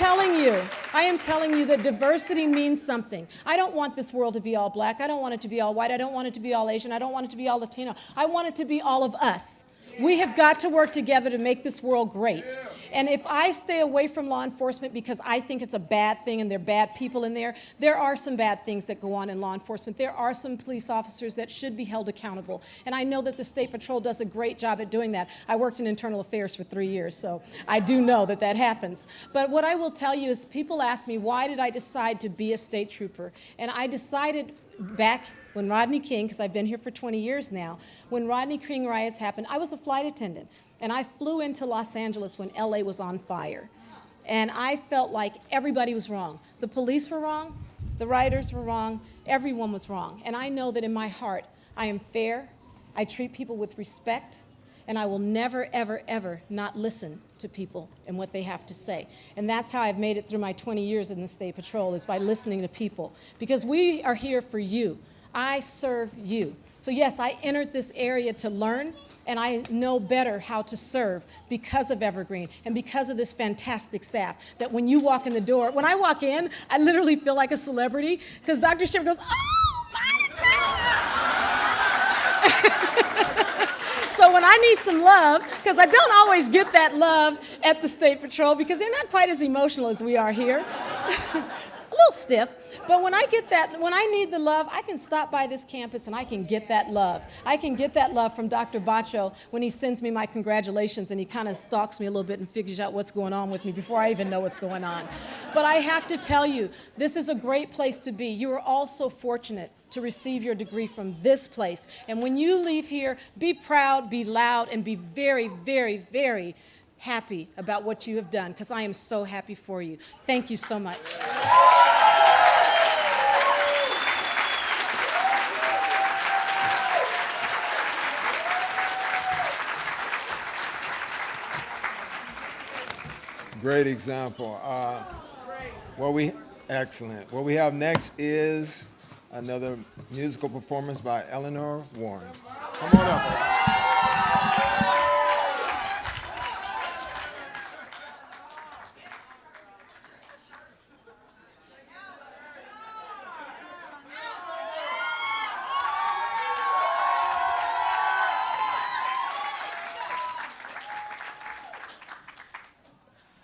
Speaker 11: telling you that diversity means something. I don't want this world to be all black. I don't want it to be all white. I don't want it to be all Asian. I don't want it to be all Latino. I want it to be all of us. We have got to work together to make this world great. And if I stay away from law enforcement because I think it's a bad thing and there are bad people in there, there are some bad things that go on in law enforcement. There are some police officers that should be held accountable. And I know that the State Patrol does a great job at doing that. I worked in internal affairs for 3 years, so I do know that that happens. But what I will tell you is people ask me, why did I decide to be a state trooper? And I decided back when Rodney King, because I've been here for 20 years now, when Rodney King riots happened, I was a flight attendant. And I flew into Los Angeles when LA was on fire. And I felt like everybody was wrong. The police were wrong, the rioters were wrong, everyone was wrong. And I know that in my heart, I am fair, I treat people with respect, and I will never, ever, ever not listen to people and what they have to say. And that's how I've made it through my 20 years in the State Patrol, is by listening to people. Because we are here for you. I serve you. So yes, I entered this area to learn, and I know better how to serve because of Evergreen and because of this fantastic staff, that when you walk in the door, when I walk in, I literally feel like a celebrity, because Dr. Shipper goes, oh my God! So when I need some love, because I don't always get that love at the State Patrol because they're not quite as emotional as we are here. A little stiff, but when I get that, when I need the love, I can stop by this campus and I can get that love. I can get that love from Dr. Bacho when he sends me my congratulations and he kind of stalks me a little bit and figures out what's going on with me before I even know what's going on. But I have to tell you, this is a great place to be. You are all so fortunate to receive your degree from this place. And when you leave here, be proud, be loud, and be very, very, very happy about what you have done, because I am so happy for you. Thank you so much.
Speaker 3: Great example. Excellent. What we have next is another musical performance by Eleanor Warren. Come on up.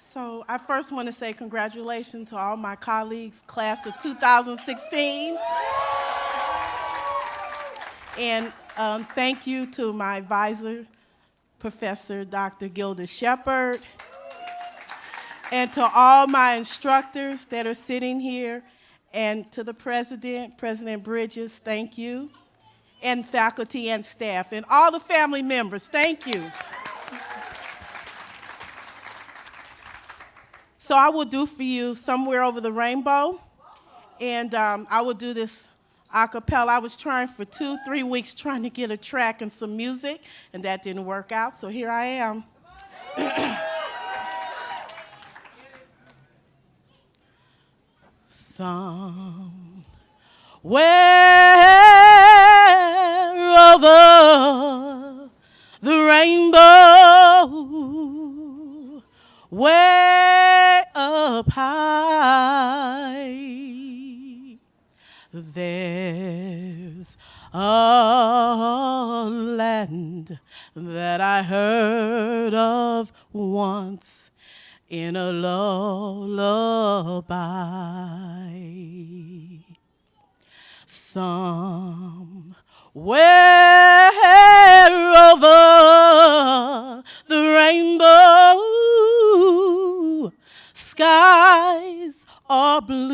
Speaker 12: So I first want to say congratulations to all my colleagues, class of 2016. And thank you to my advisor, Professor Dr. Gilda Shepard, and to all my instructors that are sitting here, and to the president, President Bridges, thank you, and faculty and staff, and all the family members, thank you. So I will do for you Somewhere Over the Rainbow, and I will do this a cappella. I was trying for 2-3 weeks trying to get a track and some music, and that didn't work out, so here I am. Somewhere over the rainbow, way up high, there's a land that I heard of once in a lullaby. Somewhere over the rainbow, skies are blue,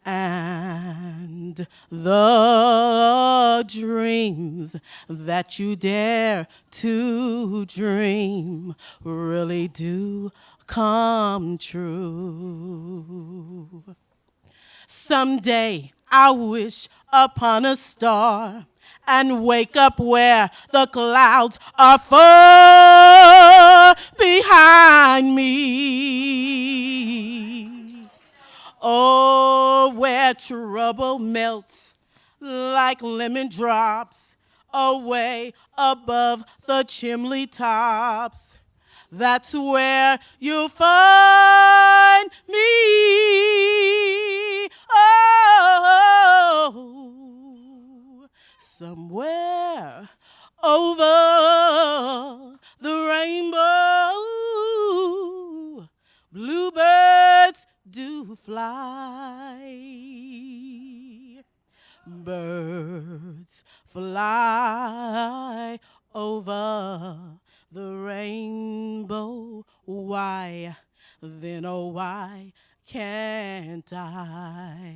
Speaker 12: and the dreams that you dare to dream really do come true. Someday I wish upon a star and wake up where the clouds are far behind me. Oh, where trouble melts like lemon drops away above the chimney tops. That's where you'll find me. Oh, somewhere over the rainbow, bluebirds do fly. Birds fly over the rainbow. Why, then oh why can't I?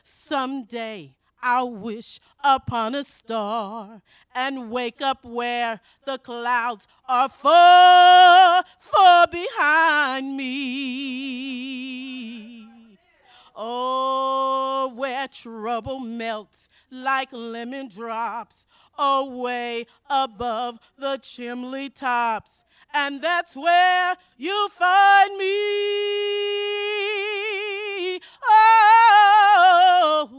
Speaker 12: Someday I'll wish upon a star and wake up where the clouds are far, far behind me. Oh, where trouble melts like lemon drops away above the chimney tops. And that's where you'll find me. Oh,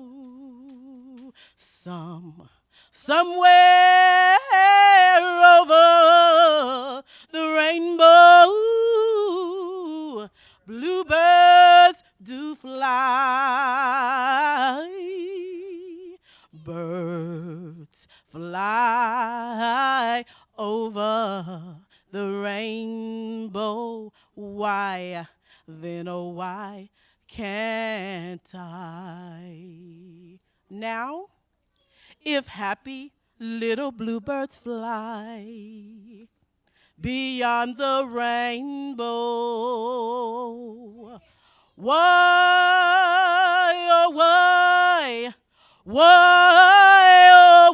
Speaker 12: somewhere over the rainbow, bluebirds do fly. Birds fly over the rainbow. Why, then oh why can't I? Now, if happy little bluebirds fly beyond the rainbow, why, oh why, oh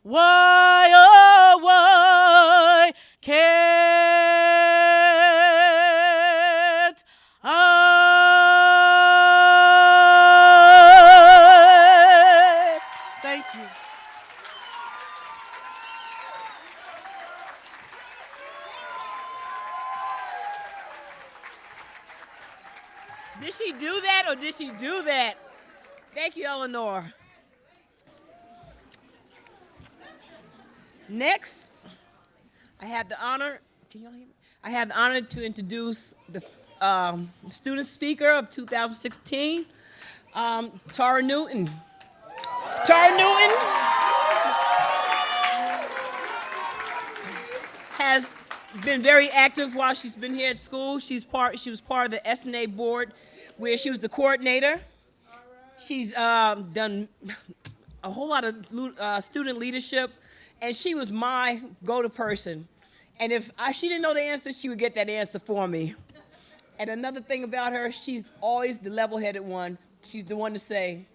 Speaker 12: why, oh why can't I? Thank you.
Speaker 2: Did she do that or did she do that? Thank you, Eleanor. Next, I have the honor, can y'all hear me? I have the honor to introduce the student speaker of 2016, Tara Newton. Tara Newton has been very active while she's been here at school. She was part of the SNA board where she was the coordinator. She's done a whole lot of student leadership, and she was my go-to person. And if she didn't know the answer, she would get that answer for me. And another thing about her, she's always the level-headed one. She's the one to say,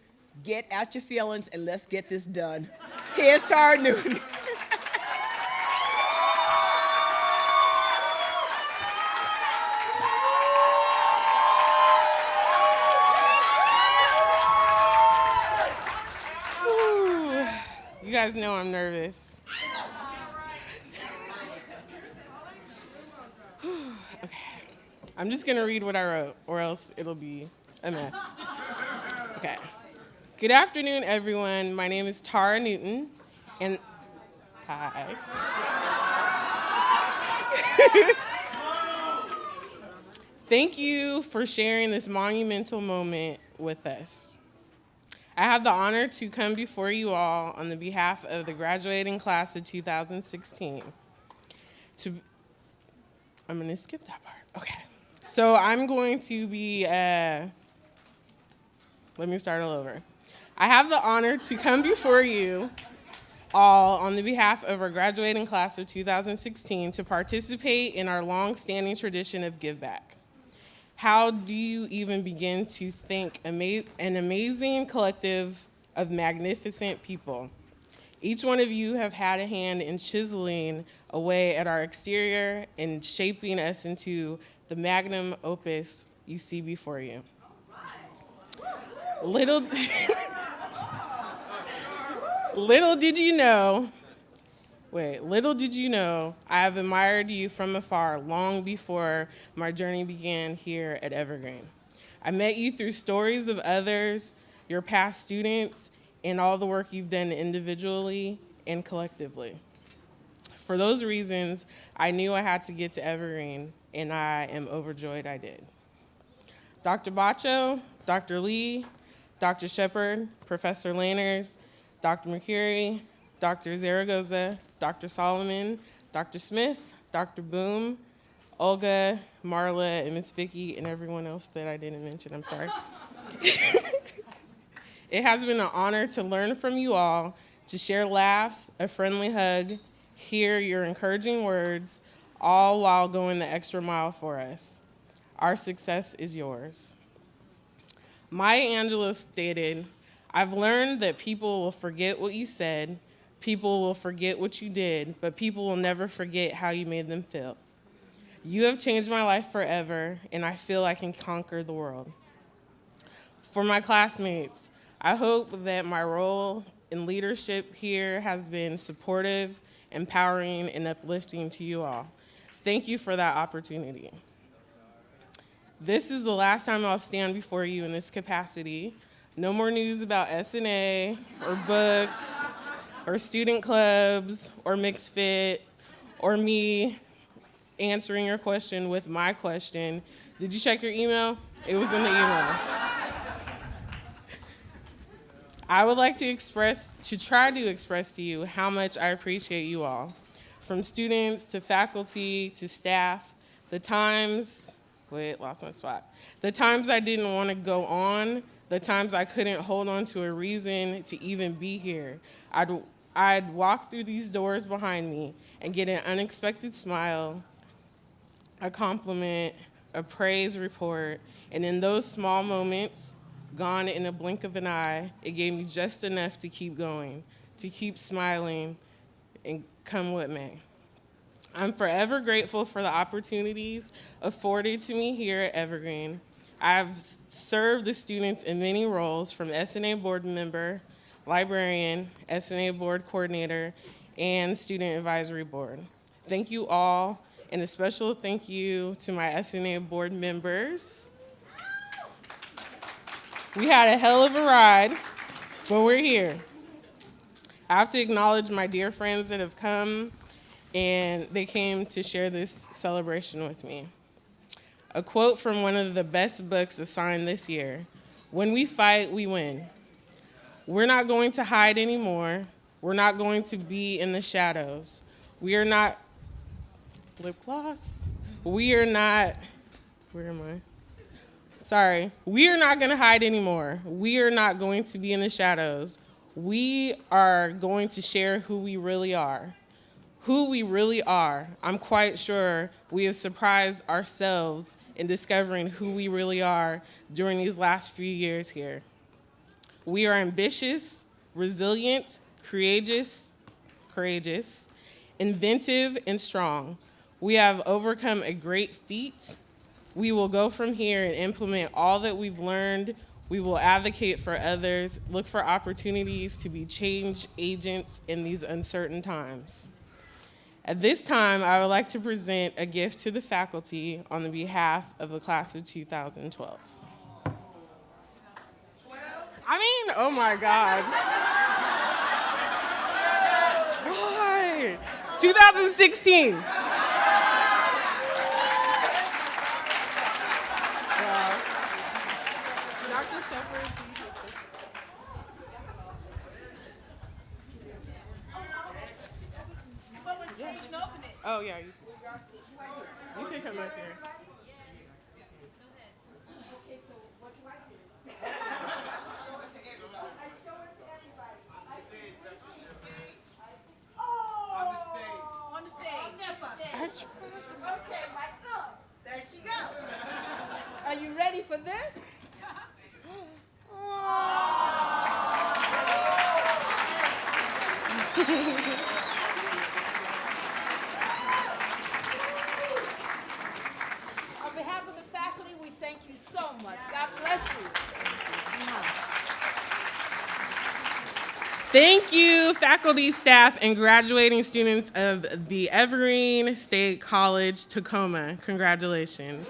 Speaker 2: get out your feelings and let's get this done. Here's Tara Newton.
Speaker 13: You guys know I'm nervous. Okay. I'm just going to read what I wrote, or else it'll be a mess. Okay. Good afternoon, everyone. My name is Tara Newton, and hi. Thank you for sharing this monumental moment with us. I have the honor to come before you all on the behalf of the graduating class of 2016. I'm going to skip that part. Okay. So I'm going to be, let me start all over. I have the honor to come before you all on the behalf of our graduating class of 2016 to participate in our long-standing tradition of give back. How do you even begin to thank an amazing collective of magnificent people? Each one of you have had a hand in chiseling away at our exterior and shaping us into the magnum opus you see before you. Little did you know, I have admired you from afar long before my journey began here at Evergreen. I met you through stories of others, your past students, and all the work you've done individually and collectively. For those reasons, I knew I had to get to Evergreen, and I am overjoyed I did. Dr. Bacho, Dr. Lee, Dr. Shepard, Professor Lanners, Dr. McCurry, Dr. Zaragoza, Dr. Solomon, Dr. Smith, Dr. Boom, Olga, Marla, and Miss Vicky, and everyone else that I didn't mention, I'm sorry. It has been an honor to learn from you all, to share laughs, a friendly hug, hear your encouraging words, all while going the extra mile for us. Our success is yours. Maya Angelou stated, I've learned that people will forget what you said, people will forget what you did, but people will never forget how you made them feel. You have changed my life forever, and I feel I can conquer the world. For my classmates, I hope that my role in leadership here has been supportive, empowering, and uplifting to you all. Thank you for that opportunity. This is the last time I'll stand before you in this capacity. No more news about SNA or books or student clubs or mixed fit or me answering your question with my question. Did you check your email? It was in the email. I would like to try to express to you how much I appreciate you all. From students to faculty to staff, the times I didn't want to go on, the times I couldn't hold on to a reason to even be here. I'd walk through these doors behind me and get an unexpected smile, a compliment, a praise report, and in those small moments, gone in a blink of an eye, it gave me just enough to keep going, to keep smiling, and come what may. I'm forever grateful for the opportunities afforded to me here at Evergreen. I've served the students in many roles, from SNA board member, librarian, SNA board coordinator, and student advisory board. Thank you all, and a special thank you to my SNA board members. We had a hell of a ride, but we're here. I have to acknowledge my dear friends that have come, and they came to share this celebration with me. A quote from one of the best books assigned this year: "When we fight, we win. We're not going to hide anymore. We're not going to be in the shadows. We are not, lip gloss? We are not, where am I? Sorry. We are not going to hide anymore. We are not going to be in the shadows. We are going to share who we really are. Who we really are. I'm quite sure we have surprised ourselves in discovering who we really are during these last few years here. We are ambitious, resilient, courageous, inventive, and strong. We have overcome a great feat. We will go from here and implement all that we've learned. We will advocate for others, look for opportunities to be change agents in these uncertain times. At this time, I would like to present a gift to the faculty on the behalf of the class of 2012. I mean, oh my God. Why? 2016. Wow. Dr. Shepard, please take this. Oh, yeah. You can come up here.
Speaker 7: On the stage. Okay, Mike, there she goes. Are you ready for this? On behalf of the faculty, we thank you so much. God bless you.
Speaker 13: Thank you, faculty, staff, and graduating students of the Evergreen State College, Tacoma. Congratulations.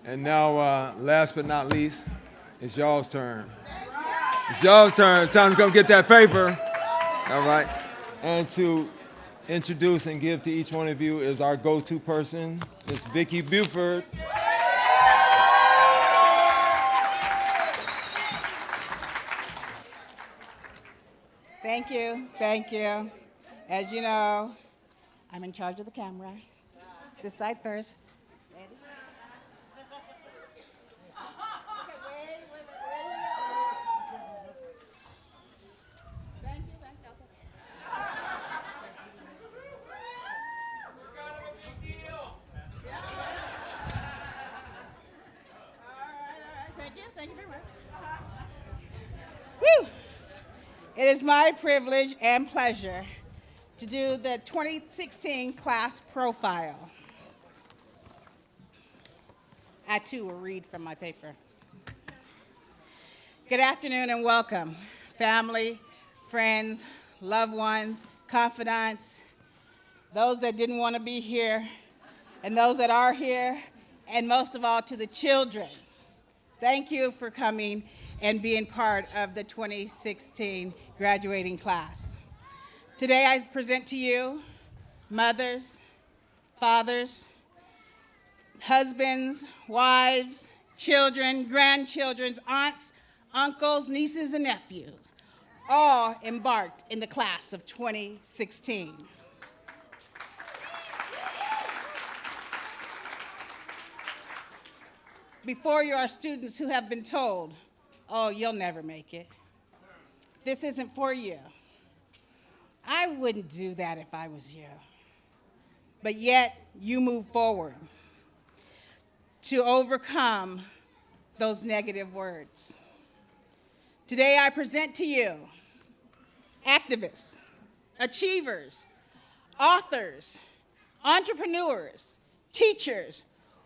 Speaker 3: And now, last but not least, it's y'all's turn. It's y'all's turn. It's time to come get that paper. All right. And to introduce and give to each one of you is our go-to person, Miss Vicki Buford.
Speaker 7: Thank you, thank you. As you know, I'm in charge of the camera. This side first. Ready? Thank you, thank you. Thank you very much. Woo! It is my privilege and pleasure to do the 2016 class profile. I too will read from my paper. Good afternoon and welcome, family, friends, loved ones, confidants, those that didn't want to be here, and those that are here, and most of all to the children. Thank you for coming and being part of the 2016 graduating class. Today I present to you mothers, fathers, husbands, wives, children, grandchildren, aunts, uncles, nieces, and nephews, all embarked in the class of 2016. Before you are students who have been told, oh, you'll never make it. This isn't for you. I wouldn't do that if I was you. But yet, you move forward to overcome those negative words. Today, I present to you activists, achievers, authors, entrepreneurs, teachers,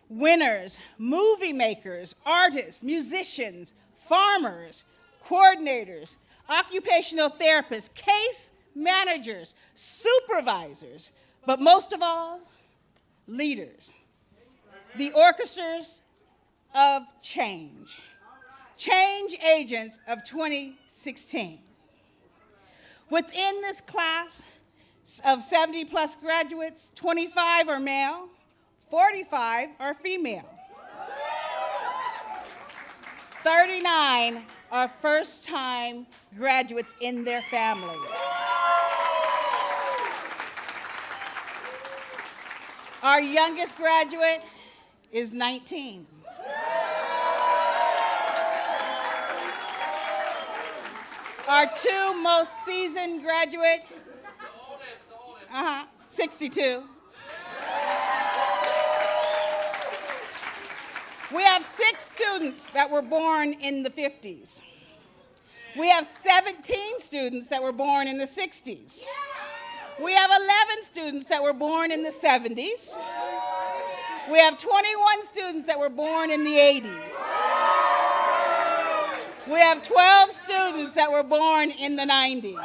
Speaker 7: winners, movie makers, artists, musicians, farmers, coordinators, occupational therapists, case managers, supervisors, but most of all, leaders. The orchestras of change. Change agents of 2016. Within this class of 70 plus graduates, 25 are male, 45 are female. 39 are first-time graduates in their families. Our youngest graduate is 19. Our two most seasoned graduates, 62. We have 6 students that were born in the 50s. We have 17 students that were born in the 60s. We have 11 students that were born in the 70s. We have 21 students that were born in the 80s. We have 12 students that were born in the 90s.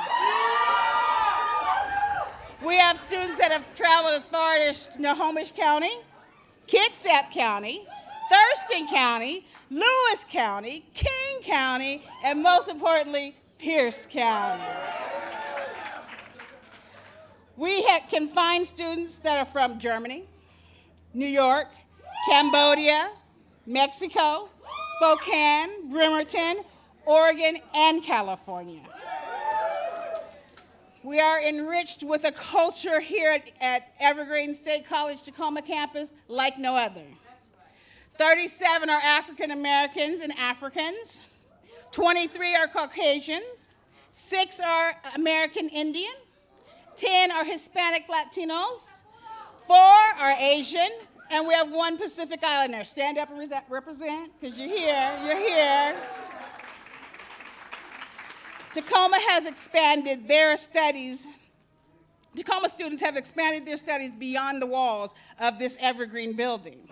Speaker 7: We have students that have traveled as far as Snohomish County, Kitsap County, Thurston County, Lewis County, King County, and most importantly, Pierce County. We can find students that are from Germany, New York, Cambodia, Mexico, Spokane, Bremerton, Oregon, and California. We are enriched with a culture here at Evergreen State College Tacoma campus like no other. 37 are African Americans and Africans. 23 are Caucasians. 6 are American Indian. 10 are Hispanic Latinos. 4 are Asian. And we have 1 Pacific Islander. Stand up and represent, because you're here. You're here. Tacoma has expanded their studies. Tacoma students have expanded their studies beyond the walls of this Evergreen building.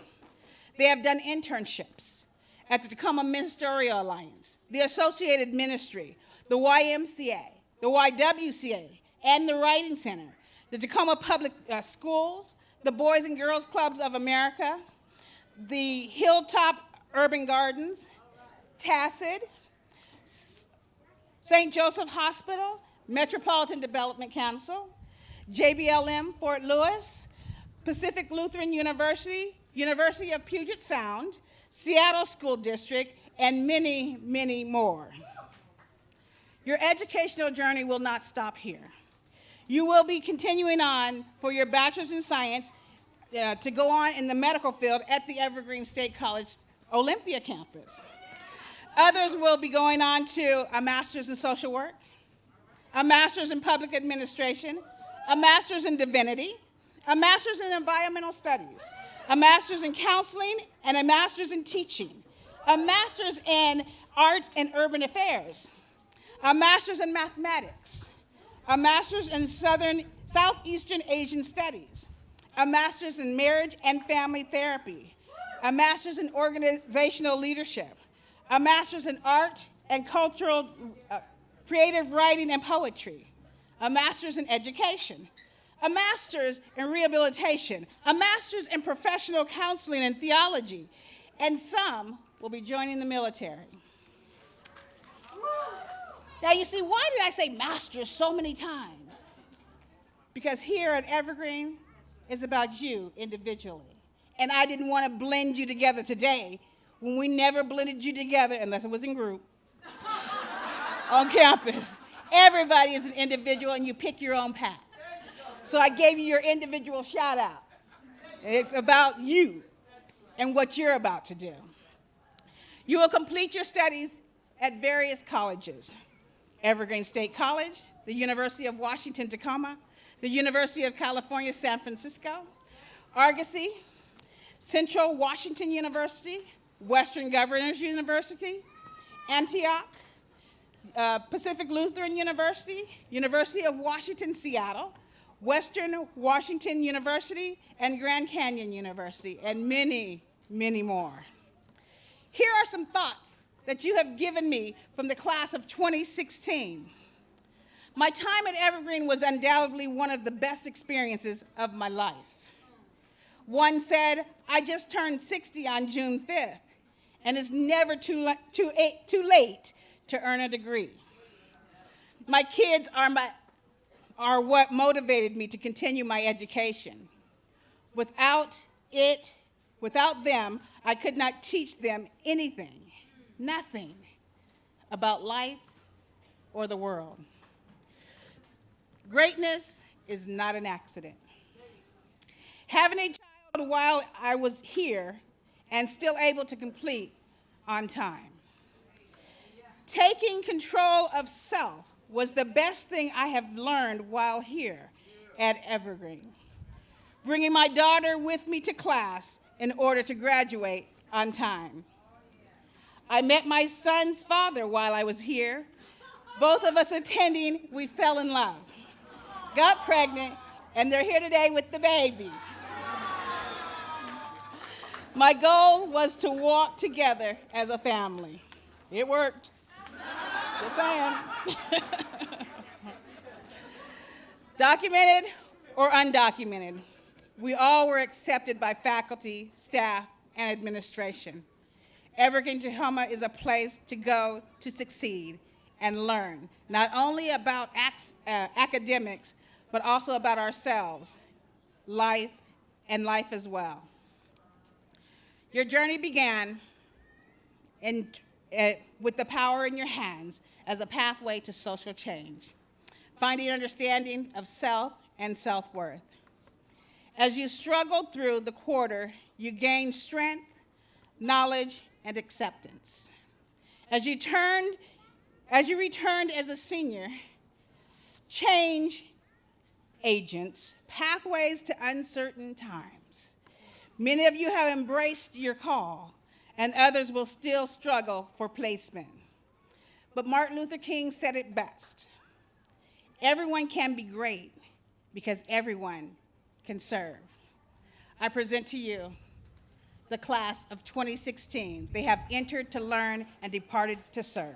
Speaker 7: They have done internships at the Tacoma Ministerial Alliance, the Associated Ministry, the YMCA, the YWCA, and the Writing Center, the Tacoma Public Schools, the Boys and Girls Clubs of America, the Hilltop Urban Gardens, TACID, St. Joseph Hospital, Metropolitan Development Council, JBLM Fort Lewis, Pacific Lutheran University, University of Puget Sound, Seattle School District, and many, many more. Your educational journey will not stop here. You will be continuing on for your bachelor's in science to go on in the medical field at the Evergreen State College Olympia campus. Others will be going on to a master's in social work, a master's in public administration, a master's in divinity, a master's in environmental studies, a master's in counseling, and a master's in teaching, a master's in arts and urban affairs, a master's in mathematics, a master's in Southeastern Asian studies, a master's in marriage and family therapy, a master's in organizational leadership, a master's in art and cultural creative writing and poetry, a master's in education, a master's in rehabilitation, a master's in professional counseling and theology, and some will be joining the military. Now you see, why did I say master's so many times? Because here at Evergreen, it's about you individually. And I didn't want to blend you together today when we never blended you together unless it was in group on campus. Everybody is an individual and you pick your own path. So I gave you your individual shout out. It's about you and what you're about to do. You will complete your studies at various colleges: Evergreen State College, the University of Washington, Tacoma, the University of California, San Francisco, Argosy, Central Washington University, Western Governors University, Antioch, Pacific Lutheran University, University of Washington, Seattle, Western Washington University, and Grand Canyon University, and many, many more. Here are some thoughts
Speaker 14: that you have given me from the class of 2016. My time at Evergreen was undoubtedly one of the best experiences of my life. One said, I just turned 60 on June 5th, and it's never too late to earn a degree. My kids are what motivated me to continue my education. Without them, I could not teach them anything, nothing about life or the world. Greatness is not an accident. Having a child while I was here and still able to complete on time. Taking control of self was the best thing I have learned while here at Evergreen. Bringing my daughter with me to class in order to graduate on time. I met my son's father while I was here. Both of us attending, we fell in love, got pregnant, and they're here today with the baby. My goal was to walk together as a family. It worked. Just saying. Documented or undocumented, we all were accepted by faculty, staff, and administration. Evergreen, Tacoma is a place to go to succeed and learn, not only about academics, but also about ourselves, life, and life as well. Your journey began with the power in your hands as a pathway to social change, finding understanding of self and self-worth. As you struggled through the quarter, you gained strength, knowledge, and acceptance. As you returned as a senior, change agents, pathways to uncertain times. Many of you have embraced your call, and others will still struggle for placement. But Martin Luther King said it best. Everyone can be great because everyone can serve. I present to you the class of 2016. They have entered to learn and departed to serve.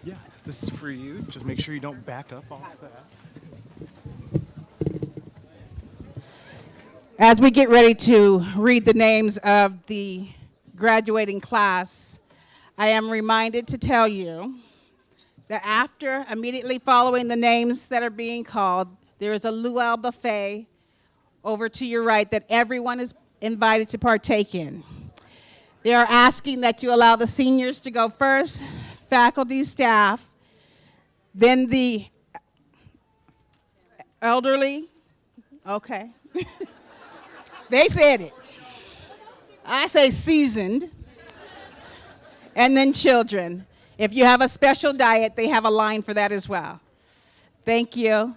Speaker 15: Yeah, this is for you. Just make sure you don't back up off that.
Speaker 14: As we get ready to read the names of the graduating class, I am reminded to tell you that immediately following the names that are being called, there is a luau buffet over to your right that everyone is invited to partake in. They are asking that you allow the seniors to go first, faculty, staff, then the elderly. Okay. They said it. I say seasoned. And then children. If you have a special diet, they have a line for that as well. Thank you.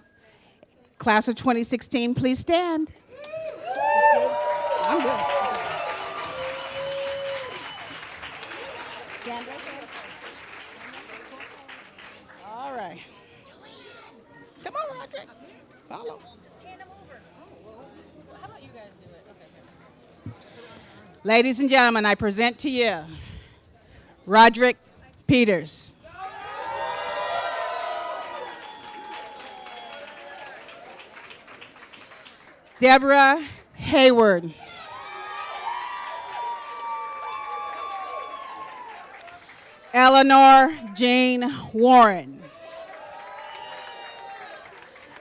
Speaker 14: Class of 2016, please stand. I'm good. Stand right there. All right. Come on, Roderick. Follow. Ladies and gentlemen, I present to you Roderick Peters. Deborah Hayward. Eleanor Jean Warren.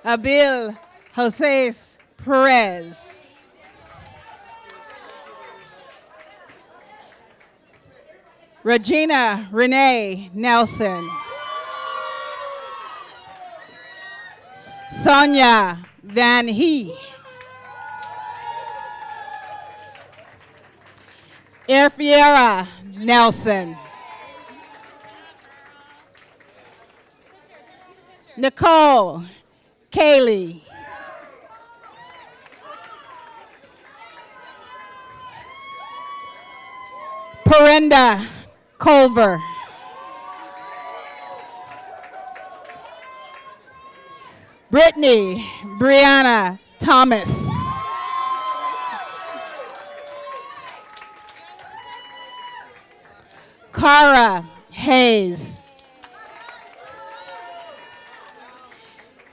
Speaker 14: Abil Jose Perez. Regina Renee Nelson. Sonia Van He. Erfiera Nelson. Nicole Kaylee. Perenda Culver. Brittany Brianna Thomas. Cara Hayes.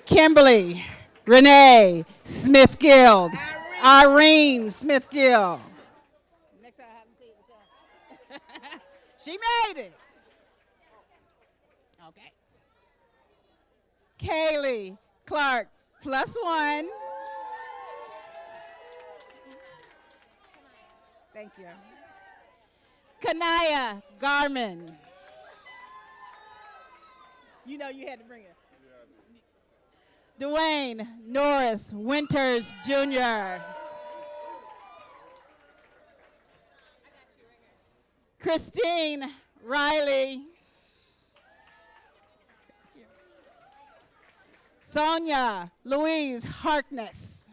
Speaker 14: Kimberly Renee Smith Guild. Irene Smith Gill. Next time I haven't seen it. She made it. Okay. Kaylee Clark, +1. Thank you. Kanaya Garmin. You know you had to bring it. Dwayne Norris Winters Jr. Christine Riley. Sonia Louise Harkness.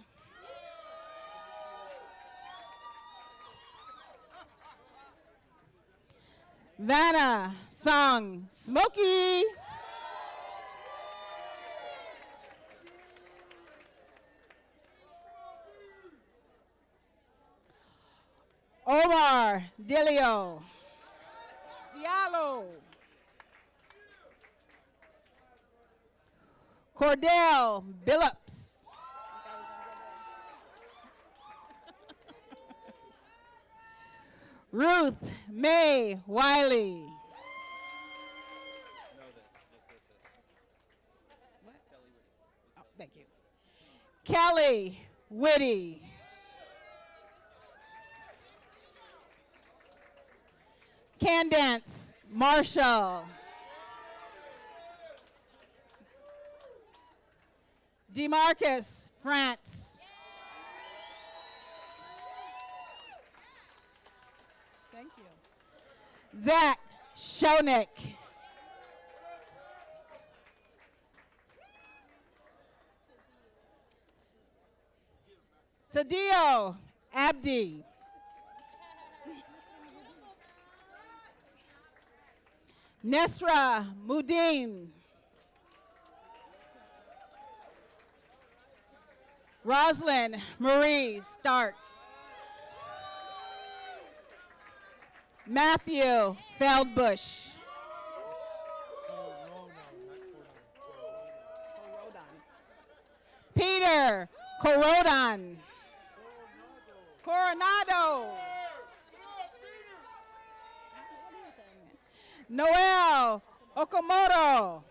Speaker 14: Vanna Song Smokey. Omar Diallo. Cordell Billups. Ruth May Wiley. Oh, thank you. Kelly Whitty. Candance Marshall. Demarcus France. Thank you. Zach Schoenick. Sadio Abdi. Nesra Mudin. Roslyn Marie Starks. Matthew Feldbush. Peter Corodon. Coronado. Noel Okamoto.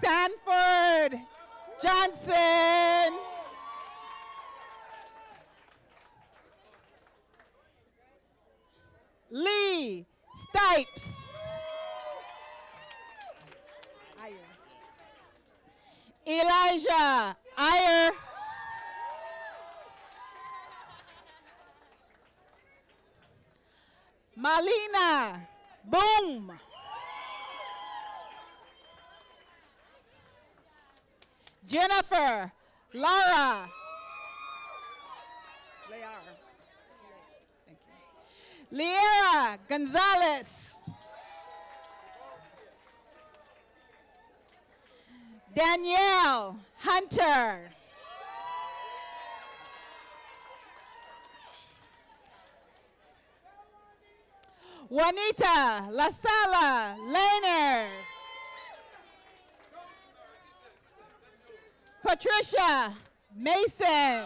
Speaker 14: Sanford Johnson. Lee Stipes. Elijah Iyer. Malina Boom. Jennifer Lara. Liera Gonzalez. Danielle Hunter. Juanita La Sala Lehner. Patricia Mason.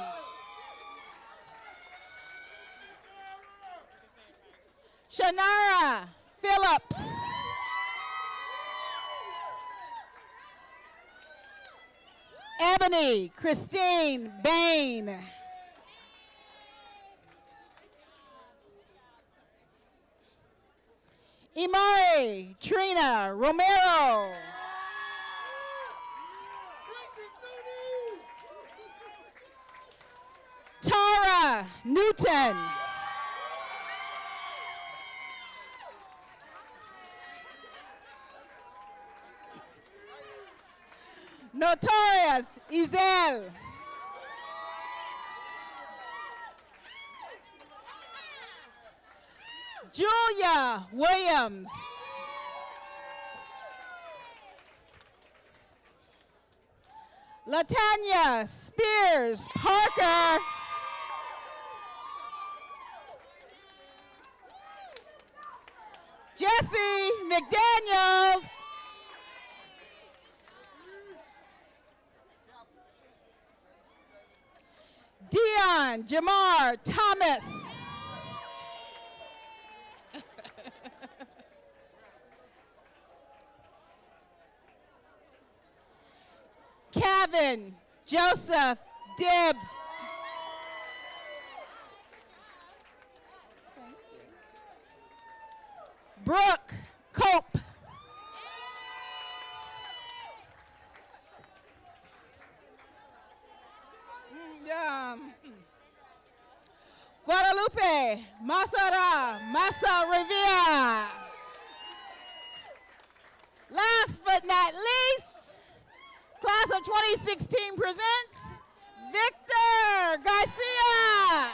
Speaker 14: Shanara Phillips. Ebony Christine Bain. Imari Trina Romero. Tara Newton. Notorious Ezel.
Speaker 7: Julia Williams. Latanya Spears Parker. Jesse McDaniels. Dion Jamar Thomas. Kevin Joseph Dibbs. Brooke Cope. Guadalupe Masara Masa Revere. Last but not least, class of 2016 presents Victor Garcia.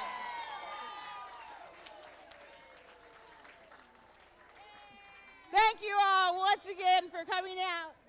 Speaker 7: Thank you all once again for coming out.